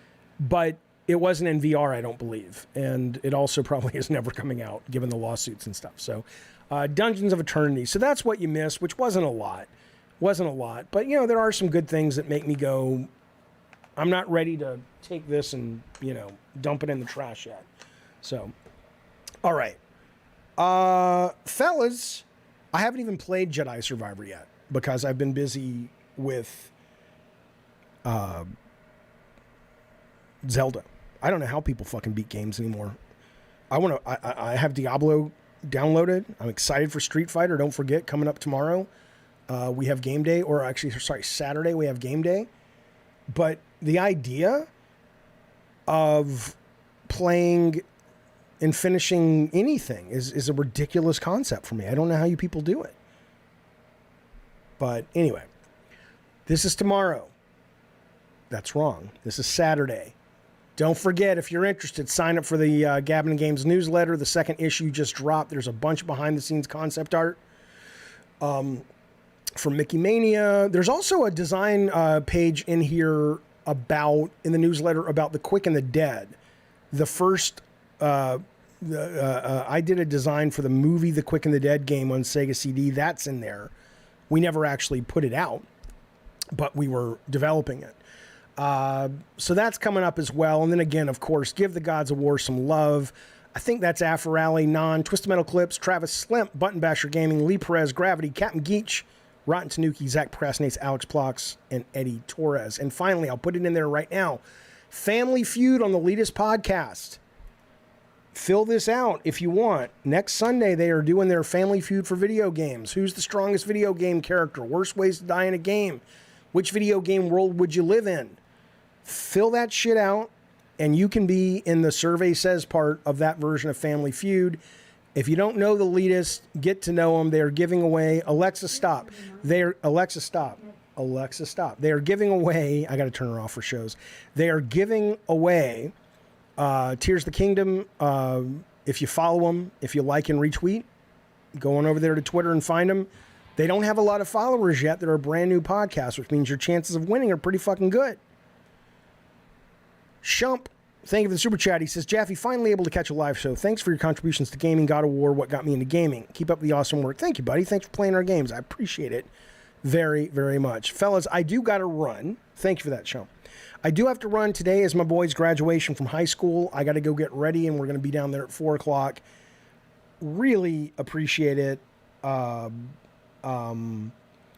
but it wasn't in VR, I don't believe. And it also probably is never coming out, given the lawsuits and stuff. So Dungeons of Eternity. So that's what you missed, which wasn't a lot. But, there are some good things that make me go, I'm not ready to take this and, dump it in the trash yet. So, all right. Fellas, I haven't even played Jedi Survivor yet because I've been busy with Zelda. I don't know how people fucking beat games anymore. I have Diablo downloaded. I'm excited for Street Fighter. Don't forget, coming up tomorrow, we have game day, or actually, sorry, Saturday we have game day. But the idea of playing and finishing anything is a ridiculous concept for me. I don't know how you people do it. But anyway, this is tomorrow. That's wrong. This is Saturday. Don't forget, if you're interested, sign up for the Gabbin' Games newsletter. The second issue just dropped. There's a bunch of behind-the-scenes concept art from Mickey Mania. There's also a design page in here in the newsletter about The Quick and the Dead. The first, I did a design for the movie The Quick and the Dead game on Sega CD. That's in there. We never actually put it out, but we were developing it. So that's coming up as well. And then again, of course, give the Gods of War some love. I think that's Afferali, Non, Twisted Metal Clips, Travis Slimp, Button Basher Gaming, Lee Perez, Gravity, Captain Geach, Rotten Tanuki, Zach Procrastinates, ALEXPLOX, and Eddie Torres. And finally, I'll put it in there right now. Family Feud on the Latest Podcast. Fill this out if you want. Next Sunday, they are doing their Family Feud for video games. Who's the strongest video game character? Worst ways to die in a game? Which video game world would you live in? Fill that shit out, and you can be in the survey says part of that version of Family Feud. If you don't know the elitists, get to know them. They are giving away Alexa, stop. Alexa, stop. Alexa, stop. They are giving away. I got to turn her off for shows. They are giving away Tears of the Kingdom. If you follow them, if you like and retweet, go on over there to Twitter and find them. They don't have a lot of followers yet. They're a brand new podcast, which means your chances of winning are pretty fucking good. Shump, thank you for the super chat. He says, Jaffe, finally able to catch a live show. Thanks for your contributions to gaming. God of War, what got me into gaming. Keep up the awesome work. Thank you, buddy. Thanks for playing our games. I appreciate it very, very much. Fellas, I do got to run. Thank you for that, Shump. I do have to run. Today is my boy's graduation from high school. I got to go get ready, and we're going to be down there at 4 o'clock. Really appreciate it.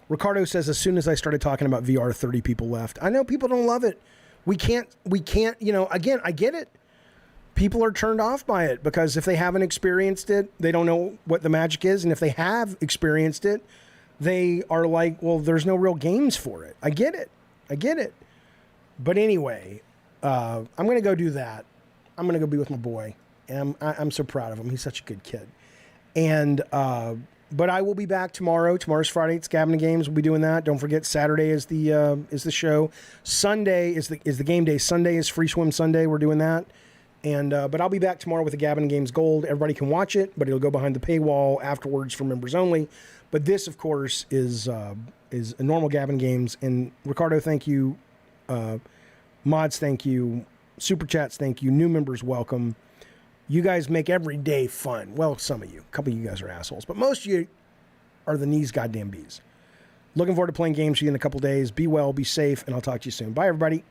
Ricardo says, as soon as I started talking about VR, 30 people left. I know people don't love it. We can't, again, I get it. People are turned off by it because if they haven't experienced it, they don't know what the magic is. And if they have experienced it, they are like, well, there's no real games for it. I get it. But anyway, I'm going to go do that. I'm going to go be with my boy. And I'm so proud of him. He's such a good kid. And, but I will be back tomorrow. Tomorrow's Friday. It's Gavin Games. We'll be doing that. Don't forget, Saturday is the show. Sunday is the game day. Sunday is Free Swim Sunday. We're doing that. And but I'll be back tomorrow with the Gavin Games Gold. Everybody can watch it, but it'll go behind the paywall afterwards for members only. But this, of course, is a normal Gavin Games. And Ricardo, thank you. Mods, thank you. Super Chats, thank you. New members, welcome. You guys make every day fun. Well, some of you. A couple of you guys are assholes. But most of you are the knees goddamn bees. Looking forward to playing games with you in a couple days. Be well, be safe, and I'll talk to you soon. Bye, everybody.